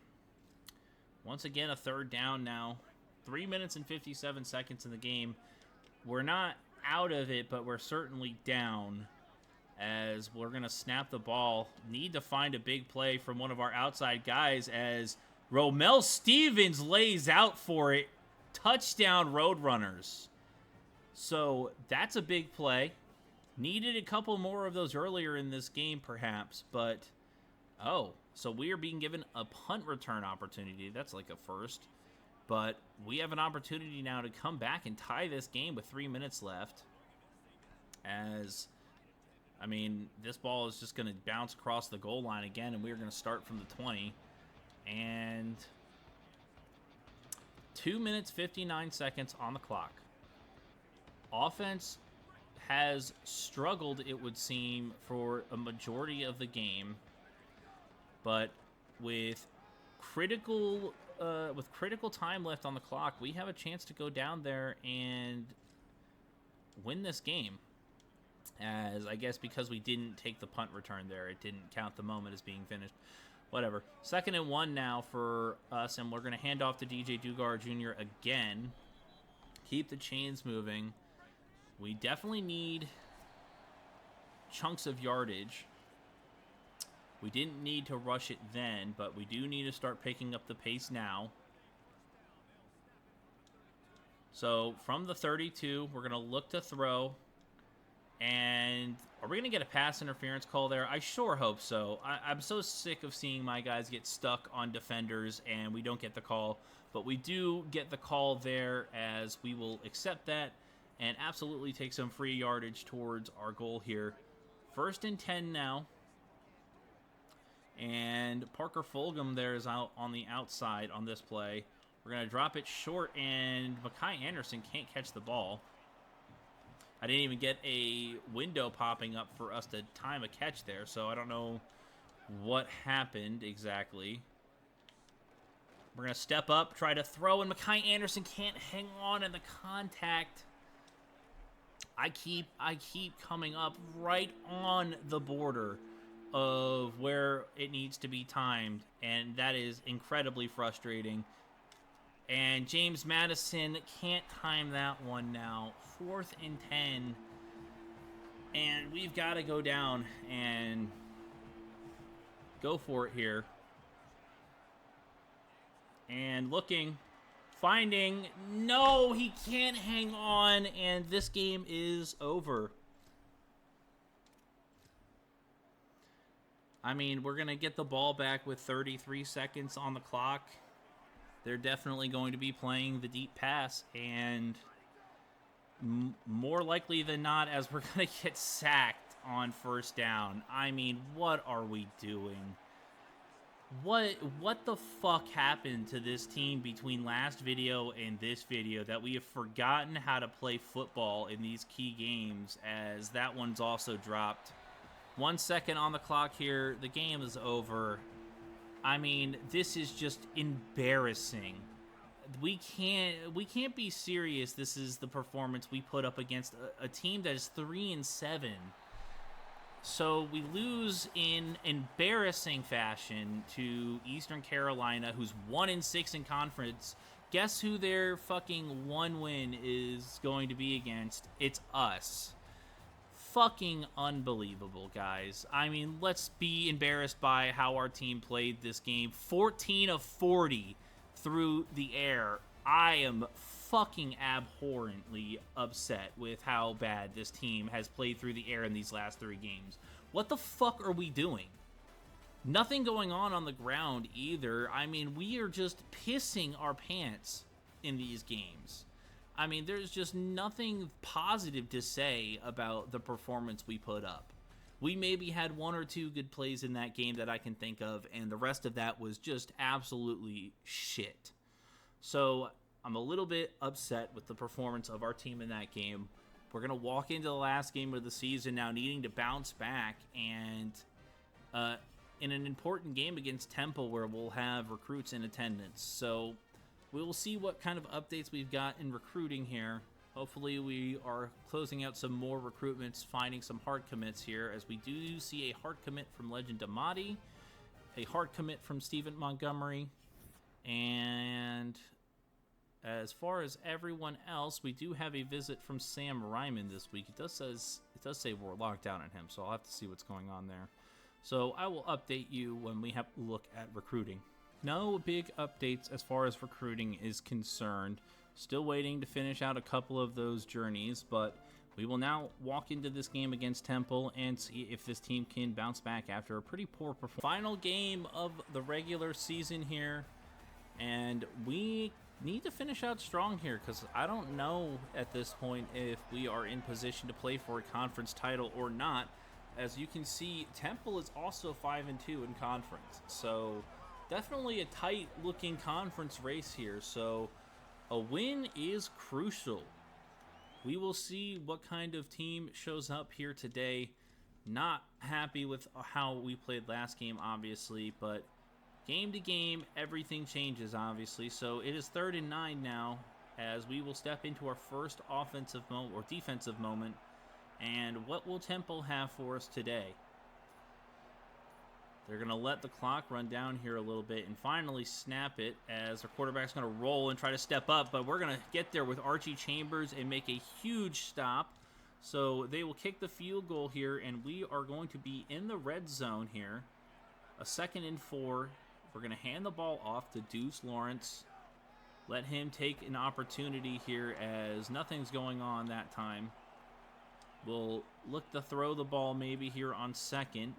Speaker 1: Once again, a 3rd down now. 3 minutes and 57 seconds in the game. We're not out of it, but we're certainly down, as we're going to snap the ball. Need to find a big play from one of our outside guys, as Romel Stevens lays out for it. Touchdown, Roadrunners. So that's a big play. Needed a couple more of those earlier in this game, perhaps, but so we are being given a punt return opportunity. That's like a first. But we have an opportunity now to come back and tie this game with 3 minutes left. As, I mean, this ball is just going to bounce across the goal line again, and we're going to start from the 20. And 2 minutes, 59 seconds on the clock. Offense has struggled, it would seem, for a majority of the game. But with critical time left on the clock, we have a chance to go down there and win this game. As I guess because we didn't take the punt return there, it didn't count the moment as being finished. Whatever. 2nd and 1 now for us, and we're going to hand off to DJ Dugar Jr. again. Keep the chains moving. We definitely need chunks of yardage. We didn't need to rush it then, but we do need to start picking up the pace now. So from the 32, we're going to look to throw. And are we going to get a pass interference call there? I sure hope so. I'm so sick of seeing my guys get stuck on defenders and we don't get the call. But we do get the call there, as we will accept that and absolutely take some free yardage towards our goal here. 1st and 10 now. And Parker Fulgham there is out on the outside on this play. We're going to drop it short, and Mekhi Anderson can't catch the ball. I didn't even get a window popping up for us to time a catch there, so I don't know what happened exactly. We're going to step up, try to throw, and Mekhi Anderson can't hang on in the contact. I keep coming up right on the border of where it needs to be timed, and that is incredibly frustrating. And James Madison can't time that one now. 4th and 10. And we've got to go down and go for it here. And looking, finding, no, he can't hang on, and this game is over. I mean, we're going to get the ball back with 33 seconds on the clock. They're definitely going to be playing the deep pass, and more likely than not, as we're going to get sacked on 1st down. I mean, what are we doing? What the fuck happened to this team between last video and this video that we have forgotten how to play football in these key games, as that one's also dropped. 1 second on the clock here. The game is over. I mean, this is just embarrassing. We can't be serious. This is the performance we put up against a team that is 3-7. So we lose in embarrassing fashion to Eastern Carolina, who's 1-6 in conference. Guess who their fucking one win is going to be against? It's us. Fucking unbelievable, guys. I mean, let's be embarrassed by how our team played this game. 14 of 40 through the air. I am fucking abhorrently upset with how bad this team has played through the air in these last 3 games. What the fuck are we doing? Nothing going on the ground either. I mean, we are just pissing our pants in these games. I mean, there's just nothing positive to say about the performance we put up. We maybe had 1 or 2 good plays in that game that I can think of, and the rest of that was just absolutely shit. So I'm a little bit upset with the performance of our team in that game. We're going to walk into the last game of the season now needing to bounce back, and in an important game against Temple where we'll have recruits in attendance. So we will see what kind of updates we've got in recruiting here. Hopefully we are closing out some more recruitments, finding some hard commits here, as we do see a hard commit from Legend Amati, a hard commit from Stephen Montgomery, and as far as everyone else, we do have a visit from Sam Ryman this week. It does say we're locked down on him, so I'll have to see what's going on there. So I will update you when we have a look at recruiting. No big updates as far as recruiting is concerned. Still waiting to finish out a couple of those journeys, but we will now walk into this game against Temple and see if this team can bounce back after a pretty poor performance. Final game of the regular season here, and we need to finish out strong here, because I don't know at this point if we are in position to play for a conference title or not. As you can see, Temple is also 5-2 in conference, so definitely a tight looking conference race here. So a win is crucial. We will see what kind of team shows up here today. Not happy with how we played last game, obviously, but game to game, everything changes, obviously. So it is 3rd and 9 now, as we will step into our first offensive moment or defensive moment. And what will Temple have for us today? They're going to let the clock run down here a little bit and finally snap it as our quarterback's going to roll and try to step up. But we're going to get there with Archie Chambers and make a huge stop. So they will kick the field goal here, and we are going to be in the red zone here. A 2nd and 4. We're going to hand the ball off to Deuce Lawrence. Let him take an opportunity here as nothing's going on that time. We'll look to throw the ball maybe here on 2nd.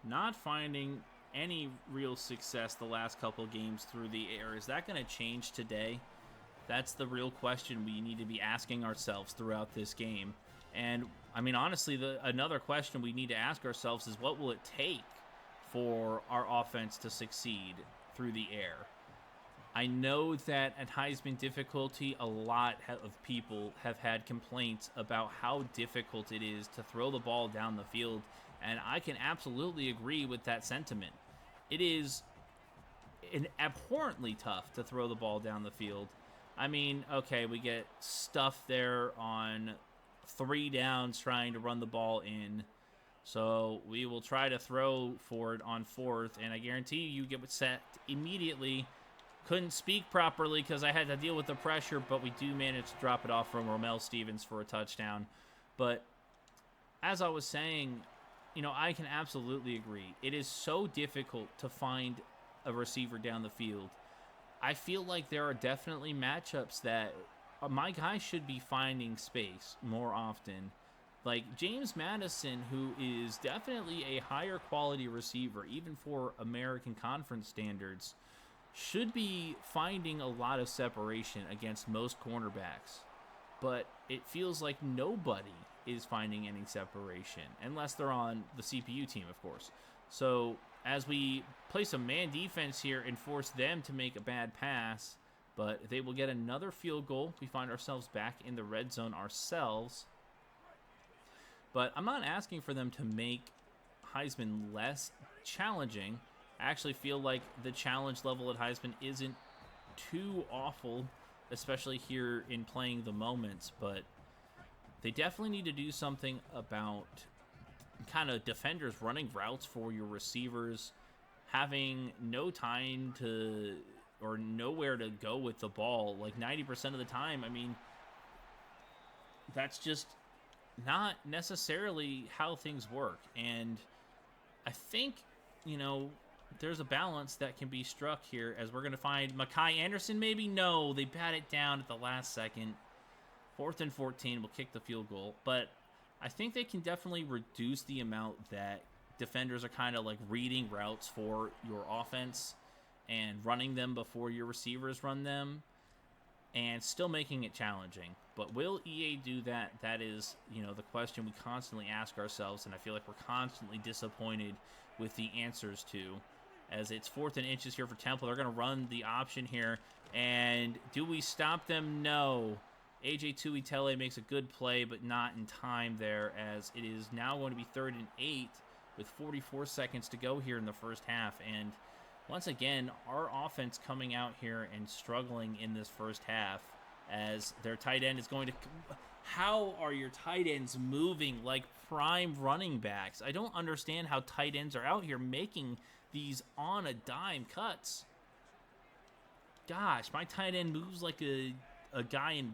Speaker 1: Not finding any real success the last couple games through the air. Is that going to change today? That's the real question we need to be asking ourselves throughout this game. And, I mean, honestly, another question we need to ask ourselves is what will it take for our offense to succeed through the air? I know that at Heisman difficulty, a lot of people have had complaints about how difficult it is to throw the ball down the field, and I can absolutely agree with that sentiment. It is abhorrently tough to throw the ball down the field. I mean, okay, we get stuffed there on 3 downs trying to run the ball in. So we will try to throw for it on 4th, and I guarantee you get set immediately. Couldn't speak properly because I had to deal with the pressure, but we do manage to drop it off from Romel Stevens for a touchdown. But as I was saying, you know, I can absolutely agree. It is so difficult to find a receiver down the field. I feel like there are definitely matchups that my guys should be finding space more often. Like James Madison, who is definitely a higher quality receiver, even for American Conference standards, should be finding a lot of separation against most cornerbacks. But it feels like nobody is finding any separation, unless they're on the CPU team, of course. So as we play some man defense here and force them to make a bad pass, but they will get another field goal. We find ourselves back in the red zone ourselves. But I'm not asking for them to make Heisman less challenging. I actually feel like the challenge level at Heisman isn't too awful, especially here in playing the moments, but they definitely need to do something about kind of defenders running routes for your receivers, having no time to or nowhere to go with the ball like 90% of the time. I mean, that's just not necessarily how things work. And I think, you know, there's a balance that can be struck here as we're going to find Mekhi Anderson maybe. No, they bat it down at the last second. 4th and 14 will kick the field goal. But I think they can definitely reduce the amount that defenders are kind of like reading routes for your offense and running them before your receivers run them and still making it challenging. But will EA do that? That is, you know, the question we constantly ask ourselves, and I feel like we're constantly disappointed with the answers to. As it's 4th and inches here for Temple. They're going to run the option here. And do we stop them? No. AJ Tuitele makes a good play, but not in time there, as it is now going to be 3rd and 8 with 44 seconds to go here in the first half. And once again, our offense coming out here and struggling in this first half as their tight end is going to... How are your tight ends moving like prime running backs? I don't understand how tight ends are out here making these on a dime cuts. Gosh, my tight end moves like a guy in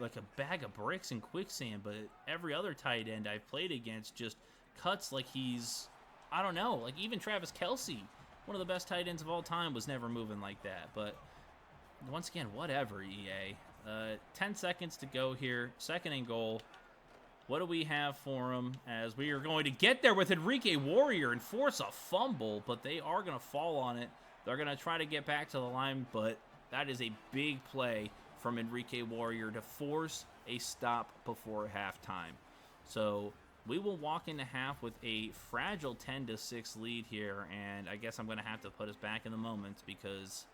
Speaker 1: like a bag of bricks in quicksand, but every other tight end I've played against just cuts like he's, I don't know, like even Travis Kelce, one of the best tight ends of all time, was never moving like that. But once again, whatever, EA. 10 seconds to go here, 2nd and goal. What do we have for them as we are going to get there with Enrique Warrior and force a fumble, but they are going to fall on it. They're going to try to get back to the line, but that is a big play from Enrique Warrior to force a stop before halftime. So we will walk into half with a fragile 10-6 lead here, and I guess I'm going to have to put us back in the moments because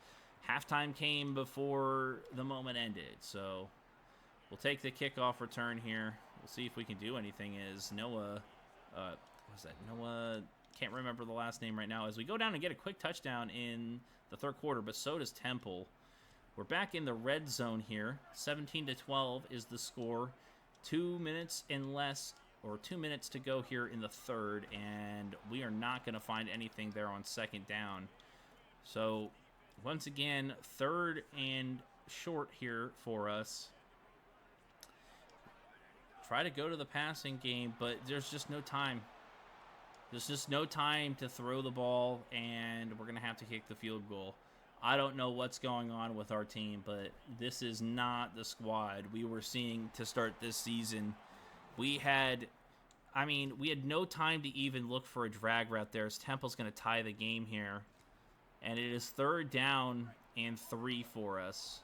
Speaker 1: halftime came before the moment ended. So we'll take the kickoff return here. We'll see if we can do anything. Is Noah, what's that? Noah, can't remember the last name right now. As we go down and get a quick touchdown in the 3rd quarter, but so does Temple. We're back in the red zone here. 17-12 is the score. 2 minutes and less, or 2 minutes to go here in the third, and we are not going to find anything there on second down. So, once again, third and short here for us. Try to go to the passing game, but there's just no time. There's just no time to throw the ball, and we're going to have to kick the field goal. I don't know what's going on with our team, but this is not the squad we were seeing to start this season. We had no time to even look for a drag route there, as Temple's going to tie the game here. And it is 3rd down and 3 for us.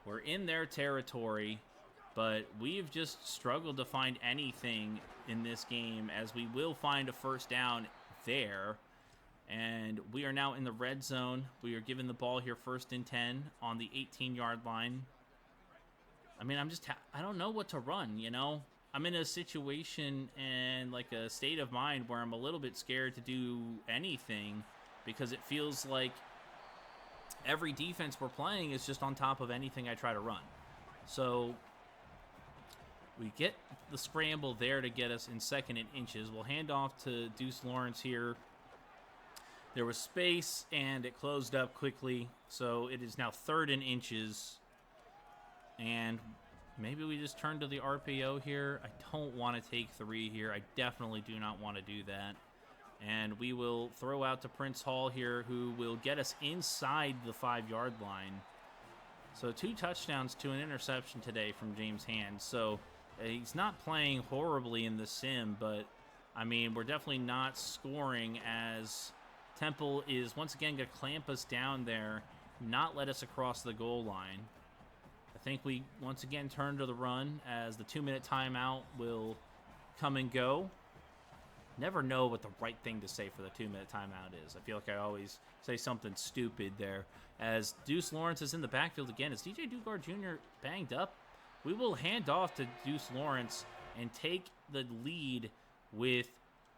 Speaker 1: We're in their territory, but we've just struggled to find anything in this game, as we will find a first down there. And we are now in the red zone. We are given the ball here 1st and 10 on the 18-yard line. I mean, I don't know what to run, you know? I'm in a situation and like a state of mind where I'm a little bit scared to do anything, because it feels like every defense we're playing is just on top of anything I try to run. So we get the scramble there to get us in 2nd and inches. We'll hand off to Deuce Lawrence here. There was space, and it closed up quickly. So it is now 3rd and inches. And maybe we just turn to the RPO here. I don't want to take 3 here. I definitely do not want to do that. And we will throw out to Prince Hall here, who will get us inside the 5-yard line. So 2 touchdowns to an interception today from James Hand. So he's not playing horribly in the sim, but, I mean, we're definitely not scoring, as Temple is once again going to clamp us down there, not let us across the goal line. I think we once again turn to the run, as the 2-minute timeout will come and go. Never know what the right thing to say for the 2-minute timeout is. I feel like I always say something stupid there. As Deuce Lawrence is in the backfield again. Is DJ Dugard Jr. banged up? We will hand off to Deuce Lawrence and take the lead with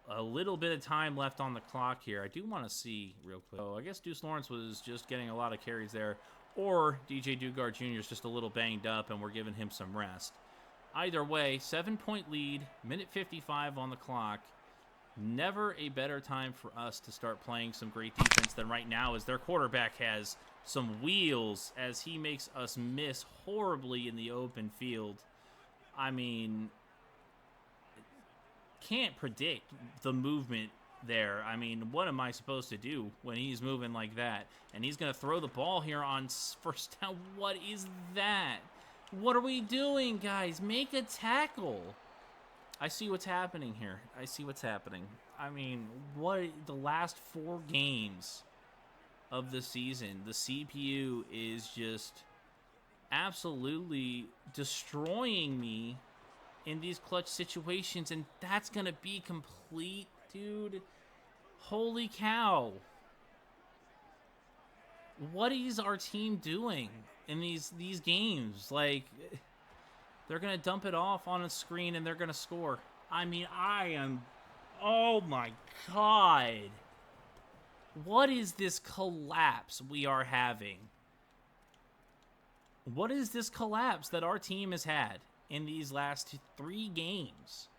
Speaker 1: a little bit of time left on the clock here. I do want to see real quick. Oh, I guess Deuce Lawrence was just getting a lot of carries there. Or DJ Dugard Jr. is just a little banged up and we're giving him some rest. Either way, 7-point lead, minute 55 on the clock. Never a better time for us to start playing some great defense than right now, as their quarterback has some wheels, as he makes us miss horribly in the open field. I mean, can't predict the movement there. I mean, what am I supposed to do when he's moving like that? And he's going to throw the ball here on first down. What is that? What are we doing, guys? Make a tackle. I see what's happening here. I see what's happening. I mean, the last 4 games of the season, the CPU is just absolutely destroying me in these clutch situations, and that's going to be complete, dude. Holy cow. What is our team doing in these games? Like, they're going to dump it off on a screen and they're going to score. I mean, oh my God. What is this collapse we are having? What is this collapse that our team has had in these last 3 games,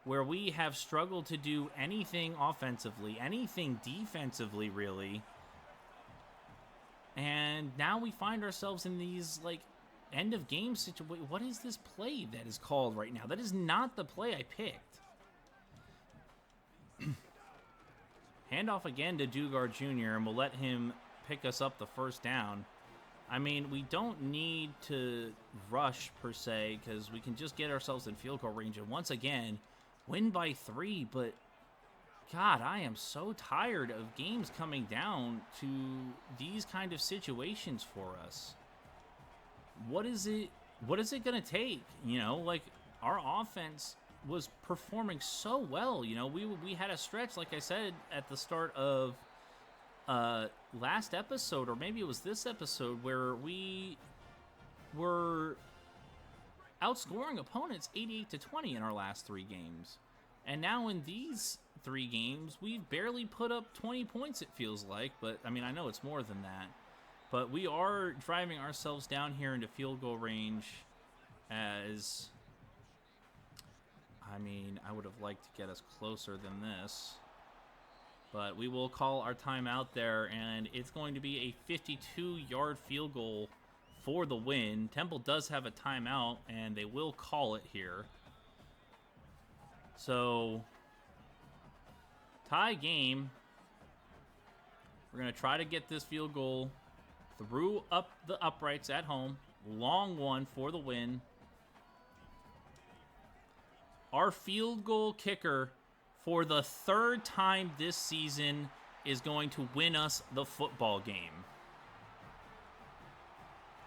Speaker 1: where we have struggled to do anything offensively, anything defensively, really? And now we find ourselves in these, like, end of game situation. What is this play that is called right now? That is not the play I picked. Handoff again to Dugard Jr., and we'll let him pick us up the first down. I mean, we don't need to rush per se, because we can just get ourselves in field goal range and once again win by 3. But God, I am so tired of games coming down to these kind of situations for us. What is it going to take? You know, like, our offense was performing so well. You know, we had a stretch, like I said, at the start of last episode, or maybe it was this episode, where we were outscoring opponents 88-20 in our last 3 games. And now in these 3 games, we've barely put up 20 points, it feels like. But, I mean, I know it's more than that. But we are driving ourselves down here into field goal range as, I mean, I would have liked to get us closer than this. But we will call our timeout there, and it's going to be a 52-yard field goal for the win. Temple does have a timeout, and they will call it here. So, tie game. We're going to try to get this field goal through up the uprights at home. Long one for the win. Our field goal kicker for the third time this season is going to win us the football game.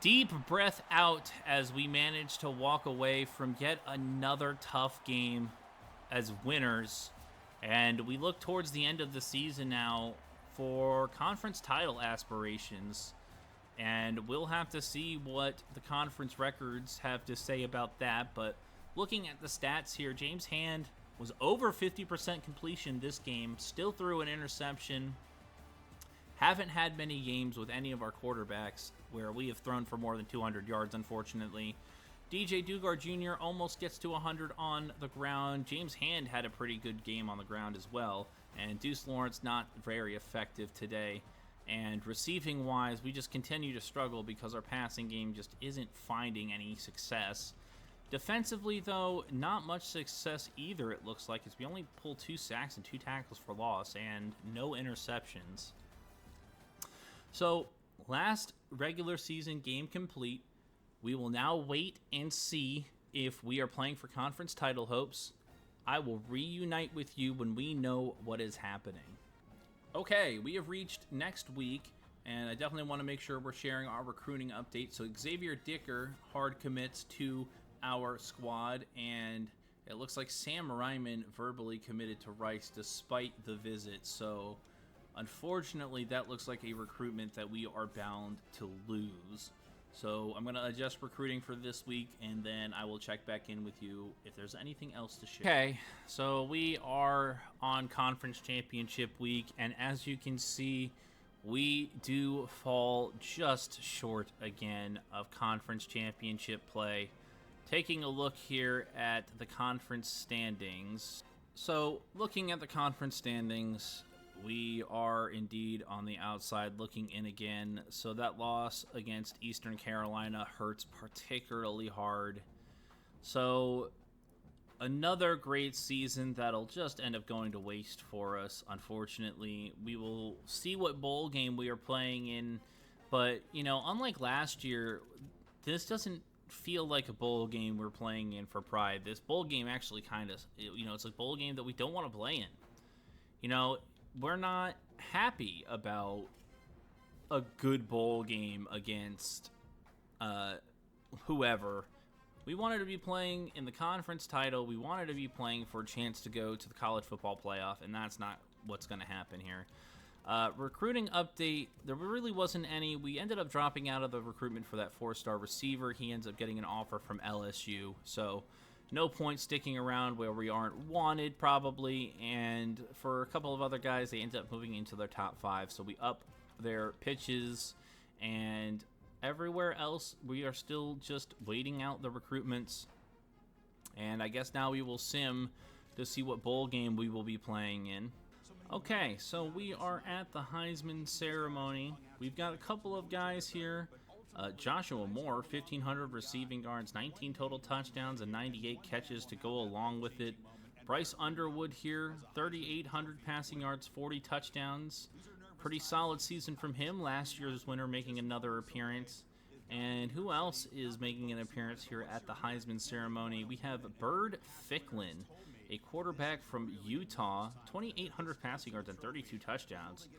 Speaker 1: Deep breath out as we manage to walk away from yet another tough game as winners. And we look towards the end of the season now for conference title aspirations. And we'll have to see what the conference records have to say about that. But looking at the stats here, James Hand was over 50% completion this game, still threw an interception. Haven't had many games with any of our quarterbacks where we have thrown for more than 200 yards, unfortunately. DJ Dugard Jr. almost gets to 100 on the ground. James Hand had a pretty good game on the ground as well. And Deuce Lawrence not very effective today. And receiving-wise, we just continue to struggle because our passing game just isn't finding any success. Defensively, though, not much success either, it looks like, as we only pull 2 sacks and 2 tackles for loss and no interceptions. So, last regular season game complete. We will now wait and see if we are playing for conference title hopes. I will reunite with you when we know what is happening. Okay, we have reached next week, and I definitely want to make sure we're sharing our recruiting update. So Xavier Dicker hard commits to our squad, and it looks like Sam Ryman verbally committed to Rice despite the visit. So unfortunately, that looks like a recruitment that we are bound to lose. So I'm going to adjust recruiting for this week, and then I will check back in with you if there's anything else to share. Okay, so we are on Conference Championship week, and as you can see, we do fall just short again of Conference Championship play. Taking a look here at the conference standings. So looking at the conference standings, we are indeed on the outside looking in again. So that loss against Eastern Carolina hurts particularly hard. So another great season that'll just end up going to waste for us, unfortunately. We will see what bowl game we are playing in. But, you know, unlike last year, this doesn't feel like a bowl game we're playing in for pride. This bowl game actually kind of, you know, it's a bowl game that we don't want to play in. You know, we're not happy about a good bowl game against whoever. We wanted to be playing in the conference title. We wanted to be playing for a chance to go to the college football playoff, and that's not what's going to happen here. Recruiting update, there really wasn't any. We ended up dropping out of the recruitment for that 4-star receiver. He ends up getting an offer from LSU, so no point sticking around where we aren't wanted, probably. And for a couple of other guys, they ended up moving into their top 5, so we up their pitches. And everywhere else, we are still just waiting out the recruitments. And I guess now we will sim to see what bowl game we will be playing in. Okay, so we are at the Heisman ceremony. We've got a couple of guys here. Joshua Moore, 1,500 receiving yards, 19 total touchdowns, and 98 catches to go along with it. Bryce Underwood here, 3,800 passing yards, 40 touchdowns. Pretty solid season from him. Last year's winner making another appearance. And who else is making an appearance here at the Heisman ceremony? We have Bird Ficklin, a quarterback from Utah, 2,800 passing yards and 32 touchdowns.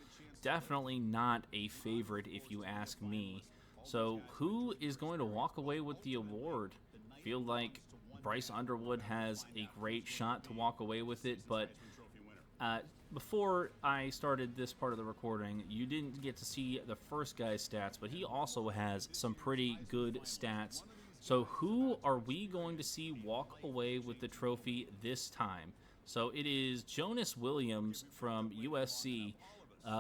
Speaker 1: Definitely not a favorite if you ask me. So who is going to walk away with the award? I feel like Bryce Underwood has a great shot to walk away with it, but before I started this part of the recording, you didn't get to see the first guy's stats, but he also has some pretty good stats. So who are we going to see walk away with the trophy this time? So it is Jonas Williams from USC.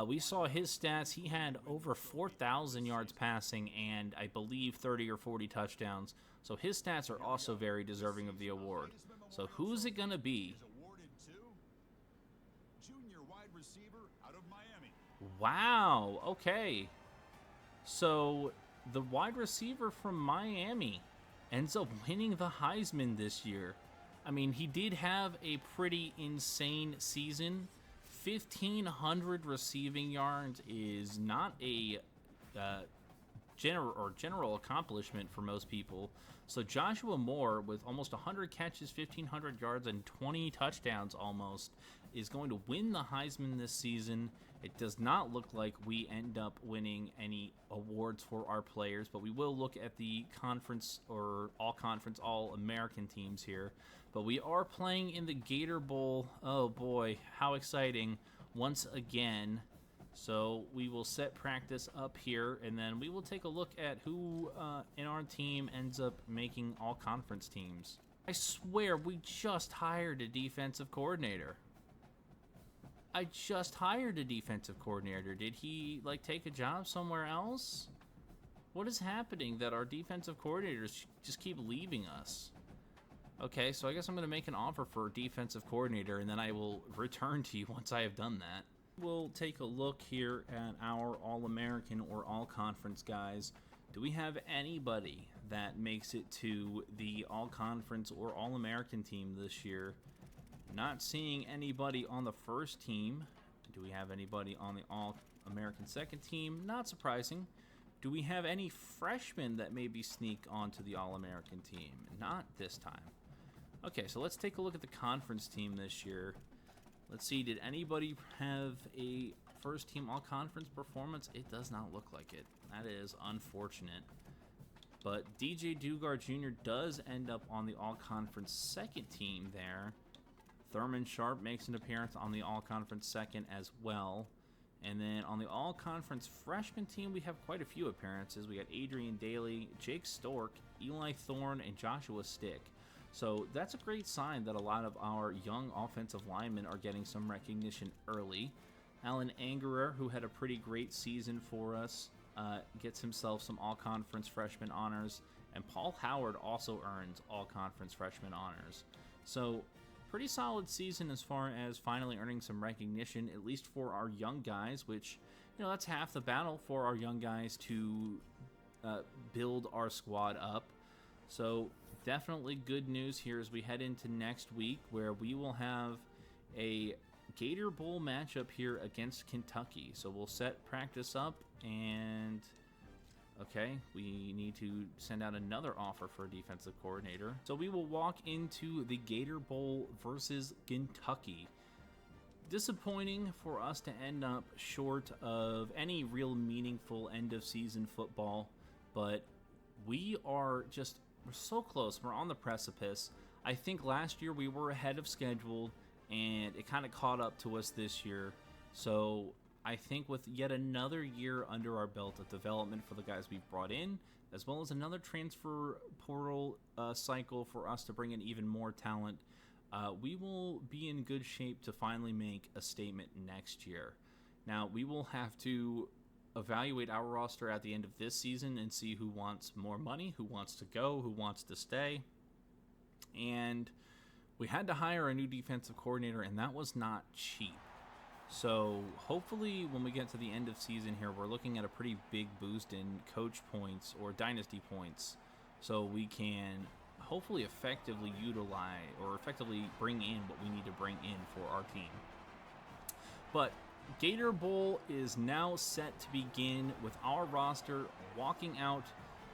Speaker 1: We saw his stats. He had over 4,000 yards passing and I believe 30 or 40 touchdowns. So his stats are also very deserving of the award. So who's it going to be? Wow, okay. So the wide receiver from Miami ends up winning the Heisman this year. I mean, he did have a pretty insane season. 1,500 receiving yards is not a general accomplishment for most people. So Joshua Moore, with almost 100 catches, 1,500 yards, and 20 touchdowns almost, is going to win the Heisman this season. It does not look like we end up winning any awards for our players, but we will look at the conference or all-conference, all-American teams here. But we are playing in the Gator Bowl. Oh boy, how exciting once again. So we will set practice up here, and then we will take a look at who in our team ends up making all-conference teams. I swear, we just hired a defensive coordinator. I just hired a defensive coordinator. Did he, like, take a job somewhere else? What is happening that our defensive coordinators just keep leaving us? Okay, so I guess I'm going to make an offer for a defensive coordinator, and then I will return to you once I have done that. We'll take a look here at our All-American or All-Conference guys. Do we have anybody that makes it to the All-Conference or All-American team this year? Not seeing anybody on the first team. Do we have anybody on the All-American second team? Not surprising. Do we have any freshmen that maybe sneak onto the All-American team? Not this time. Okay, so let's take a look at the conference team this year. Let's see, did anybody have a first-team all-conference performance? It does not look like it. That is unfortunate. But DJ Dugard Jr. does end up on the all-conference second team there. Thurman Sharp makes an appearance on the all-conference second as well. And then on the all-conference freshman team, we have quite a few appearances. We got Adrian Daly, Jake Stork, Eli Thorne, and Joshua Stick. So that's a great sign that a lot of our young offensive linemen are getting some recognition early. Alan Angerer, who had a pretty great season for us, gets himself some all-conference freshman honors. And Paul Howard also earns all-conference freshman honors. So pretty solid season as far as finally earning some recognition, at least for our young guys, which, you know, that's half the battle for our young guys to build our squad up. So definitely good news here as we head into next week, where we will have a Gator Bowl matchup here against Kentucky. So we'll set practice up, and okay, we need to send out another offer for a defensive coordinator. So we will walk into the Gator Bowl versus Kentucky. Disappointing for us to end up short of any real meaningful end-of-season football, but we're so close. We're on the precipice. I think last year we were ahead of schedule, and it kind of caught up to us this year. So I think with yet another year under our belt of development for the guys we've brought in, as well as another transfer portal cycle for us to bring in even more talent, we will be in good shape to finally make a statement next year. Now, we will have to evaluate our roster at the end of this season and see who wants more money, who wants to go, who wants to stay. And we had to hire a new defensive coordinator, and that was not cheap. So hopefully when we get to the end of season here, we're looking at a pretty big boost in coach points or dynasty points, so we can hopefully effectively utilize or effectively bring in what we need to bring in for our team. But Gator Bowl is now set to begin with our roster walking out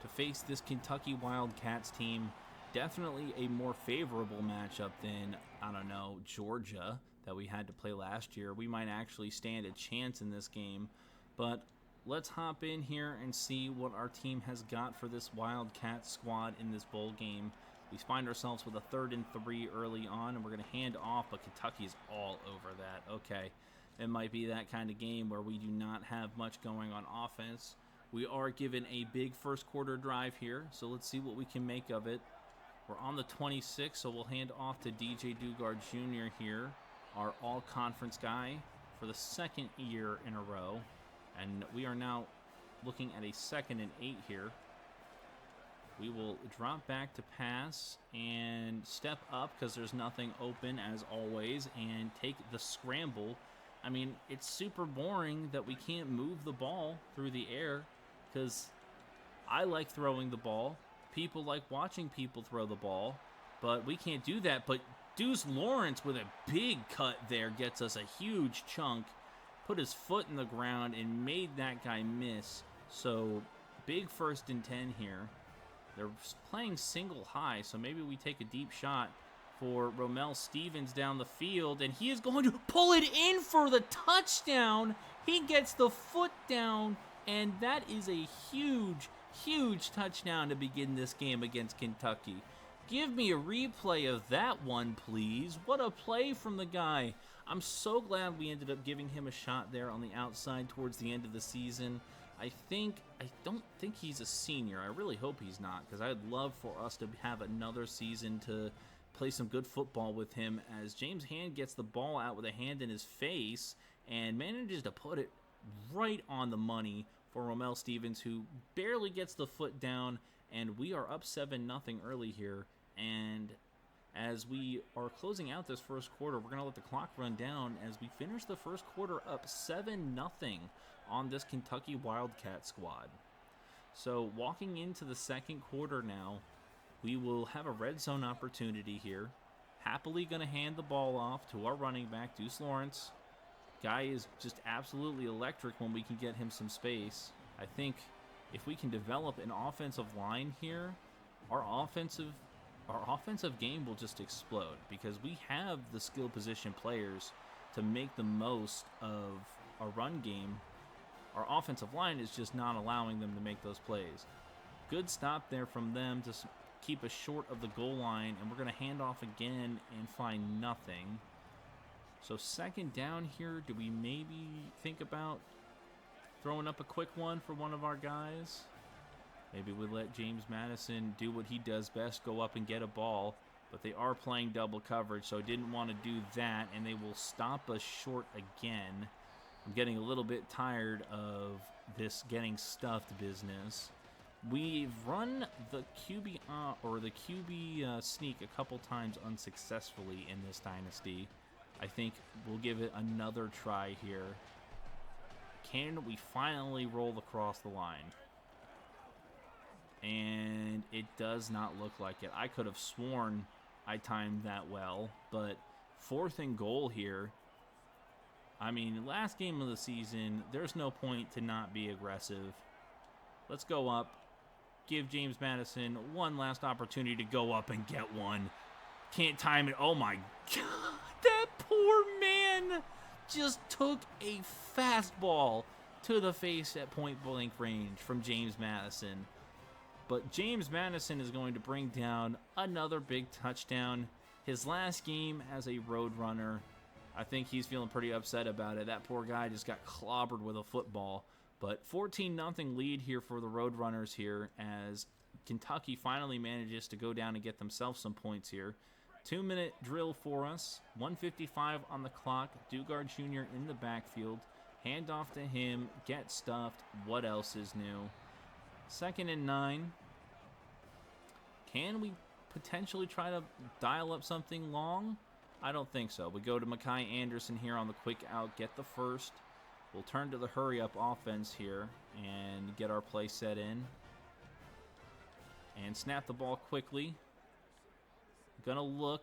Speaker 1: to face this Kentucky Wildcats team. Definitely a more favorable matchup than, I don't know, Georgia that we had to play last year. We might actually stand a chance in this game, but let's hop in here and see what our team has got for this Wildcat squad in this bowl game. We find ourselves with a 3rd and 3 early on, and we're going to hand off, but Kentucky's all over that. Okay, it might be that kind of game where we do not have much going on offense. We are given a big first quarter drive here, so let's see what we can make of it. We're on the 26, so we'll hand off to DJ Dugard Jr. here, our all-conference guy. for the second year in a row. And we are now looking at a 2nd and 8 here. We will drop back to pass and step up because there's nothing open as always and take the scramble. I mean, it's super boring that we can't move the ball through the air because I like throwing the ball. People like watching people throw the ball, but we can't do that. But Deuce Lawrence with a big cut there gets us a huge chunk, put his foot in the ground and made that guy miss. So big 1st and 10 here. They're playing single high, so maybe we take a deep shot for Romel Stevens down the field, and he is going to pull it in for the touchdown. He gets the foot down, and that is a huge, huge touchdown to begin this game against Kentucky. Give me a replay of that one, please. What a play from the guy. I'm so glad we ended up giving him a shot there on the outside towards the end of the season. I don't think he's a senior. I really hope he's not, because I'd love for us to have another season to play some good football with him, as James Hand gets the ball out with a hand in his face and manages to put it right on the money for Romel Stevens, who barely gets the foot down, and we are up 7-0 early here. And as we are closing out this first quarter, we're going to let the clock run down as we finish the first quarter up 7-0 on this Kentucky Wildcat squad. So walking into the second quarter now, we will have a red zone opportunity here. Happily going to hand the ball off to our running back, Deuce Lawrence. Guy is just absolutely electric when we can get him some space. I think if we can develop an offensive line here, our offensive game will just explode, because we have the skill position players to make the most of a run game. Our offensive line is just not allowing them to make those plays. Good stop there from them to keep us short of the goal line, and we're going to hand off again and find nothing. So 2nd down here, do we maybe think about throwing up a quick one for one of our guys? Maybe we let James Madison do what he does best, go up and get a ball, but they are playing double coverage, so I didn't want to do that, and they will stop us short again. I'm getting a little bit tired of this getting stuffed business. We've run the QB sneak a couple times unsuccessfully in this dynasty. I think we'll give it another try here. Can we finally roll across the line? And it does not look like it. I could have sworn I timed that well, but 4th and goal here. I mean, last game of the season, there's no point to not be aggressive. Let's go up. Give James Madison one last opportunity to go up and get one. Can't time it. Oh my God. That poor man just took a fastball to the face at point blank range from James Madison. But James Madison is going to bring down another big touchdown. His last game as a Roadrunner. I think he's feeling pretty upset about it. That poor guy just got clobbered with a football. But 14-0 lead here for the Roadrunners here, as Kentucky finally manages to go down and get themselves some points here. 2-minute drill for us. 1:55 on the clock. Dugard Jr. in the backfield. Hand off to him. Get stuffed. What else is new? 2nd and 9. Can we potentially try to dial up something long? I don't think so. We go to Mekhi Anderson here on the quick out, get the first. We'll turn to the hurry-up offense here and get our play set in. And snap the ball quickly. Gonna look.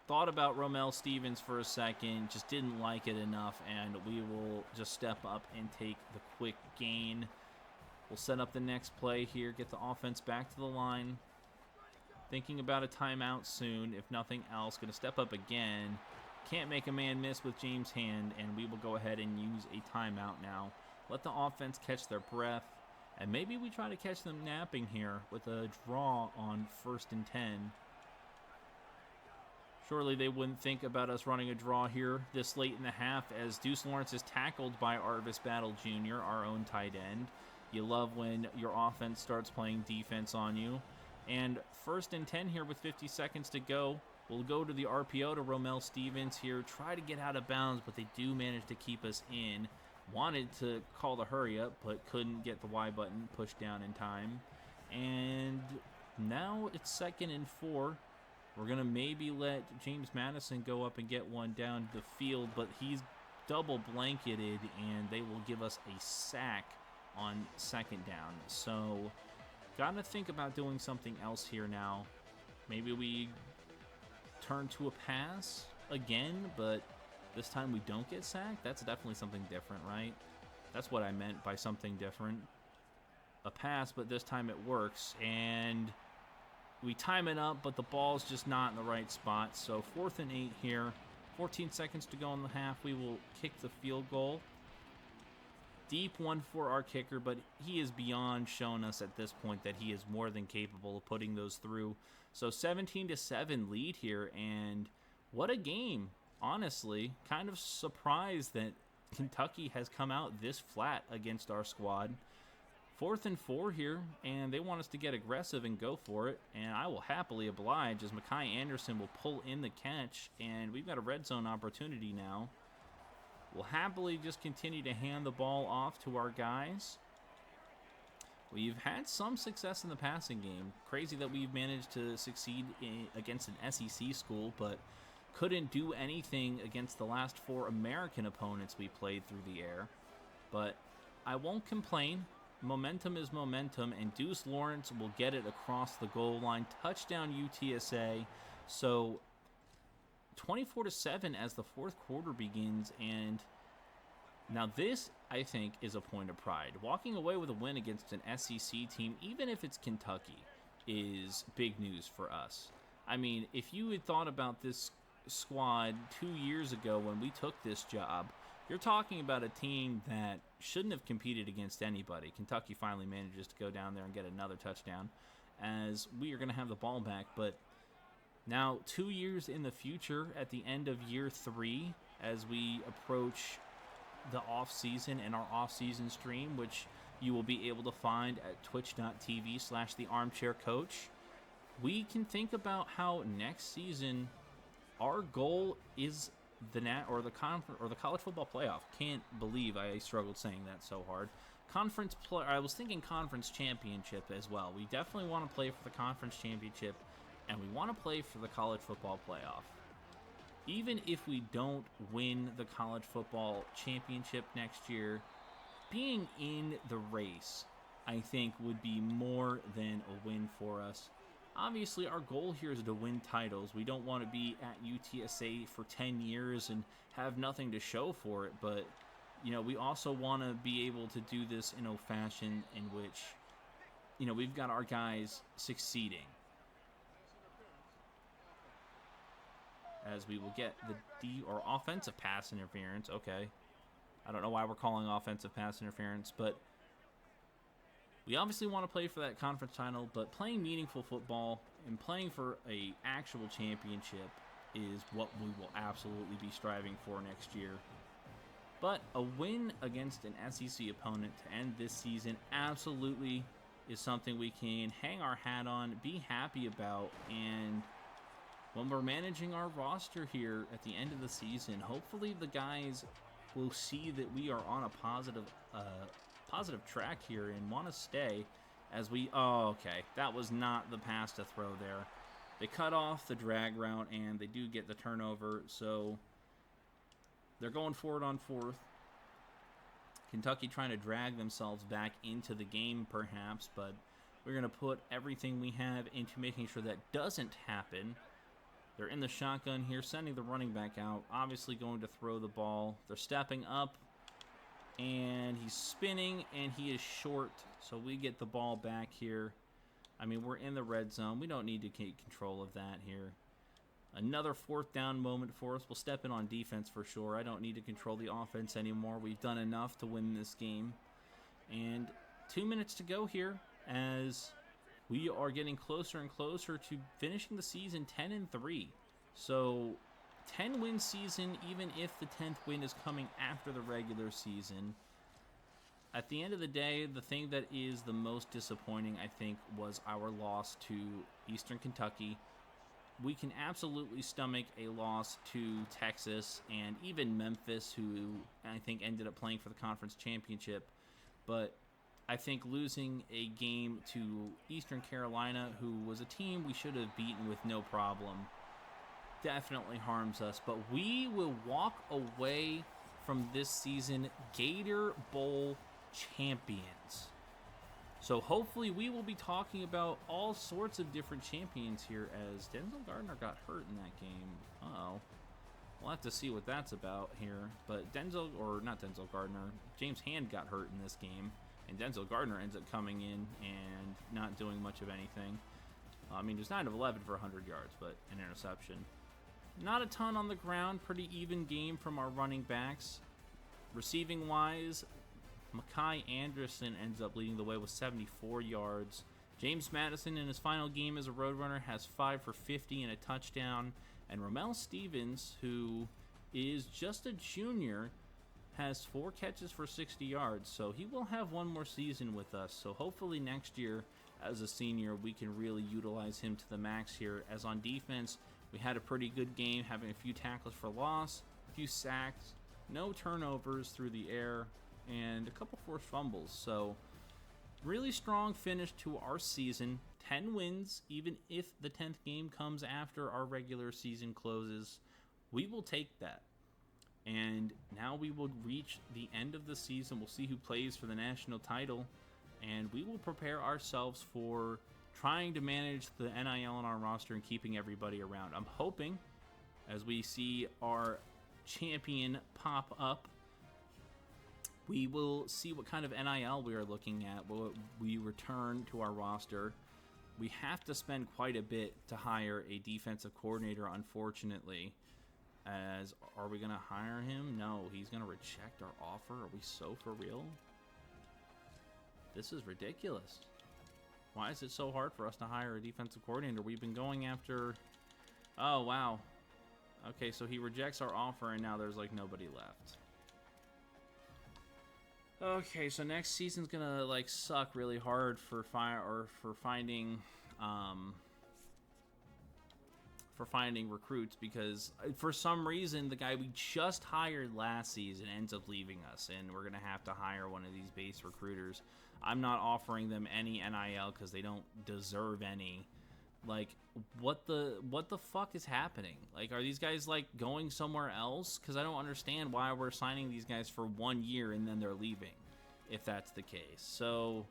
Speaker 1: Thought about Romel Stevens for a second, just didn't like it enough, and we will just step up and take the quick gain. We'll set up the next play here, get the offense back to the line. Thinking about a timeout soon, if nothing else. Going to step up again. Can't make a man miss with James Hand, and we will go ahead and use a timeout now. Let the offense catch their breath, and maybe we try to catch them napping here with a draw on 1st and 10. Surely they wouldn't think about us running a draw here this late in the half, as Deuce Lawrence is tackled by Arvis Battle Jr., our own tight end. You love when your offense starts playing defense on you. And 1st and 10 here with 50 seconds to go. We'll go to the RPO to Romel Stevens here. Try to get out of bounds, but they do manage to keep us in. Wanted to call the hurry up, but couldn't get the Y button pushed down in time. And now it's 2nd and 4. We're going to maybe let James Madison go up and get one down the field, but he's double blanketed, and they will give us a sack on 2nd down. So, got to think about doing something else here now. Maybe we turn to a pass again, but this time we don't get sacked. That's definitely something different, right? That's what I meant by something different. A pass, but this time it works, and we time it up, but the ball's just not in the right spot. So 4th and 8 here. 14 seconds to go in the half. We will kick the field goal. Deep one for our kicker, but he is beyond showing us at this point that he is more than capable of putting those through. So 17-7 lead here, and what a game. Honestly, kind of surprised that Kentucky has come out this flat against our squad. 4th and 4 here, and they want us to get aggressive and go for it, and I will happily oblige as Mekhi Anderson will pull in the catch, and we've got a red zone opportunity now. We'll happily just continue to hand the ball off to our guys. We've had some success in the passing game. Crazy that we've managed to succeed against an SEC school, but couldn't do anything against the last 4 American opponents we played through the air. But I won't complain. Momentum is momentum, and Deuce Lawrence will get it across the goal line. Touchdown UTSA. So 24-7 as the 4th quarter begins, and now this, I think, is a point of pride. Walking away with a win against an SEC team, even if it's Kentucky, is big news for us. I mean, if you had thought about this squad 2 years ago when we took this job, you're talking about a team that shouldn't have competed against anybody. Kentucky finally manages to go down there and get another touchdown as we are going to have the ball back. But now 2 years in the future, at the end of year 3, as we approach the off-season and our off-season stream, which you will be able to find at twitch.tv/thearmchaircoach, we can think about how next season our goal is the college football playoff. Can't believe I struggled saying that so hard. I was thinking conference championship as well. We definitely want to play for the conference championship, and we want to play for the college football playoff. Even if we don't win the college football championship next year, being in the race, I think, would be more than a win for us. Obviously, our goal here is to win titles. We don't want to be at UTSA for 10 years and have nothing to show for it, but we also want to be able to do this in a fashion in which, we've got our guys succeeding. As we will get the offensive pass interference. Okay. I don't know why we're calling offensive pass interference, but we obviously want to play for that conference title, but playing meaningful football and playing for a actual championship is what we will absolutely be striving for next year. But a win against an SEC opponent to end this season absolutely is something we can hang our hat on, be happy about, and when we're managing our roster here at the end of the season, hopefully the guys will see that we are on a positive track here and want to stay as we... Oh, okay. That was not the pass to throw there. They cut off the drag route, and they do get the turnover, so they're going forward on 4th. Kentucky trying to drag themselves back into the game, perhaps, but we're going to put everything we have into making sure that doesn't happen. They're in the shotgun here, sending the running back out, obviously going to throw the ball. They're stepping up, and he's spinning, and he is short, so we get the ball back here. I mean, we're in the red zone. We don't need to take control of that here. Another 4th down moment for us. We'll step in on defense for sure. I don't need to control the offense anymore. We've done enough to win this game. And 2 minutes to go here as we are getting closer and closer to finishing the season 10-3. So 10-win season, even if the 10th win is coming after the regular season. At the end of the day, the thing that is the most disappointing, I think, was our loss to Eastern Kentucky. we can absolutely stomach a loss to Texas and even Memphis, who I think ended up playing for the conference championship. But I think losing a game to Eastern Carolina, who was a team we should have beaten with no problem, definitely harms us. But we will walk away from this season Gator Bowl champions. So hopefully we will be talking about all sorts of different champions here, as Denzel Gardner got hurt in that game. Uh-oh. We'll have to see what that's about here. But not Denzel Gardner, James Hand got hurt in this game, and Denzel Gardner ends up coming in and not doing much of anything. I mean, there's 9 of 11 for 100 yards, but an interception. Not a ton on the ground. Pretty even game from our running backs. Receiving-wise, Mekhi Anderson ends up leading the way with 74 yards. James Madison in his final game as a Roadrunner has 5 for 50 and a touchdown. And Ramel Stevens, who is just a junior, has 4 catches for 60 yards. So he will have one more season with us. So hopefully next year, as a senior, we can really utilize him to the max here. As on defense, we had a pretty good game, having a few tackles for loss, a few sacks, no turnovers through the air, and a couple forced fumbles. So really strong finish to our season. 10 wins, even if the 10th game comes after our regular season closes. We will take that. And now we will reach the end of the season. We'll see who plays for the national title. And we will prepare ourselves for trying to manage the NIL on our roster and keeping everybody around. I'm hoping, as we see our champion pop up, we will see what kind of NIL we are looking at. Will we return to our roster? We have to spend quite a bit to hire a defensive coordinator, unfortunately. Are we going to hire him? No, he's going to reject our offer. Are we so for real? This is ridiculous. Why is it so hard for us to hire a defensive coordinator? We've been going after... Oh, wow. Okay, so he rejects our offer, and now there's, like, nobody left. Okay, so next season's gonna like suck really hard for finding recruits, because for some reason the guy we just hired last season ends up leaving us, and we're gonna have to hire one of these base recruiters. I'm not offering them any NIL because they don't deserve any. Like, what the fuck is happening? Like, are these guys, like, going somewhere else? Because I don't understand why we're signing these guys for 1 year and then they're leaving, if that's the case. So,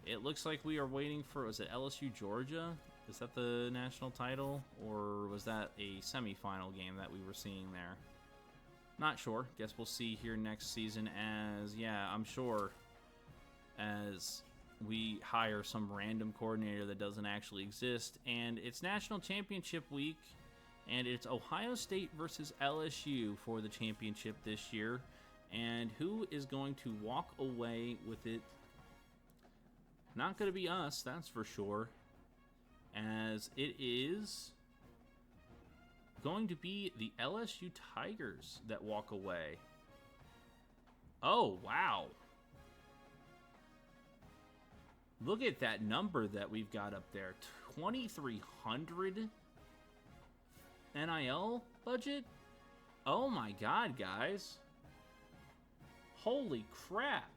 Speaker 1: it looks like we are waiting for, was it LSU Georgia? Is that the national title? Or was that a semifinal game that we were seeing there? Not sure. Guess we'll see here next season as, yeah, I'm sure, as we hire some random coordinator that doesn't actually exist. And it's national championship week, and it's Ohio State versus LSU for the championship this year. And who is going to walk away with it? Not going to be us, that's for sure, as it is going to be the LSU Tigers that walk away. Oh, wow. Look at that number that we've got up there. 2,300 NIL budget? Oh my god, guys. Holy crap.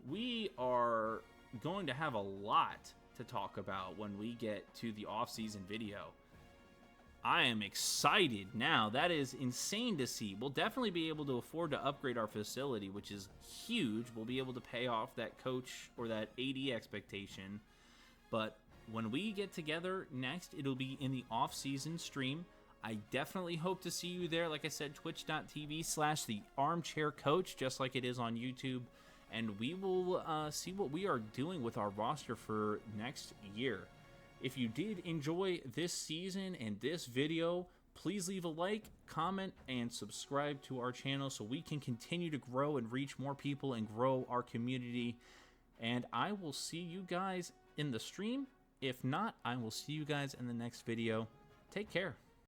Speaker 1: We are going to have a lot to talk about when we get to the off-season video. I am excited now. That is insane to see. We'll definitely be able to afford to upgrade our facility, which is huge. We'll be able to pay off that coach or that AD expectation. But when we get together next, it'll be in the off-season stream. I definitely hope to see you there. Like I said, twitch.tv/thearmchaircoach, just like it is on YouTube. And we will see what we are doing with our roster for next year. If you did enjoy this season and this video, please leave a like, comment, and subscribe to our channel so we can continue to grow and reach more people and grow our community. And I will see you guys in the stream. If not, I will see you guys in the next video. Take care.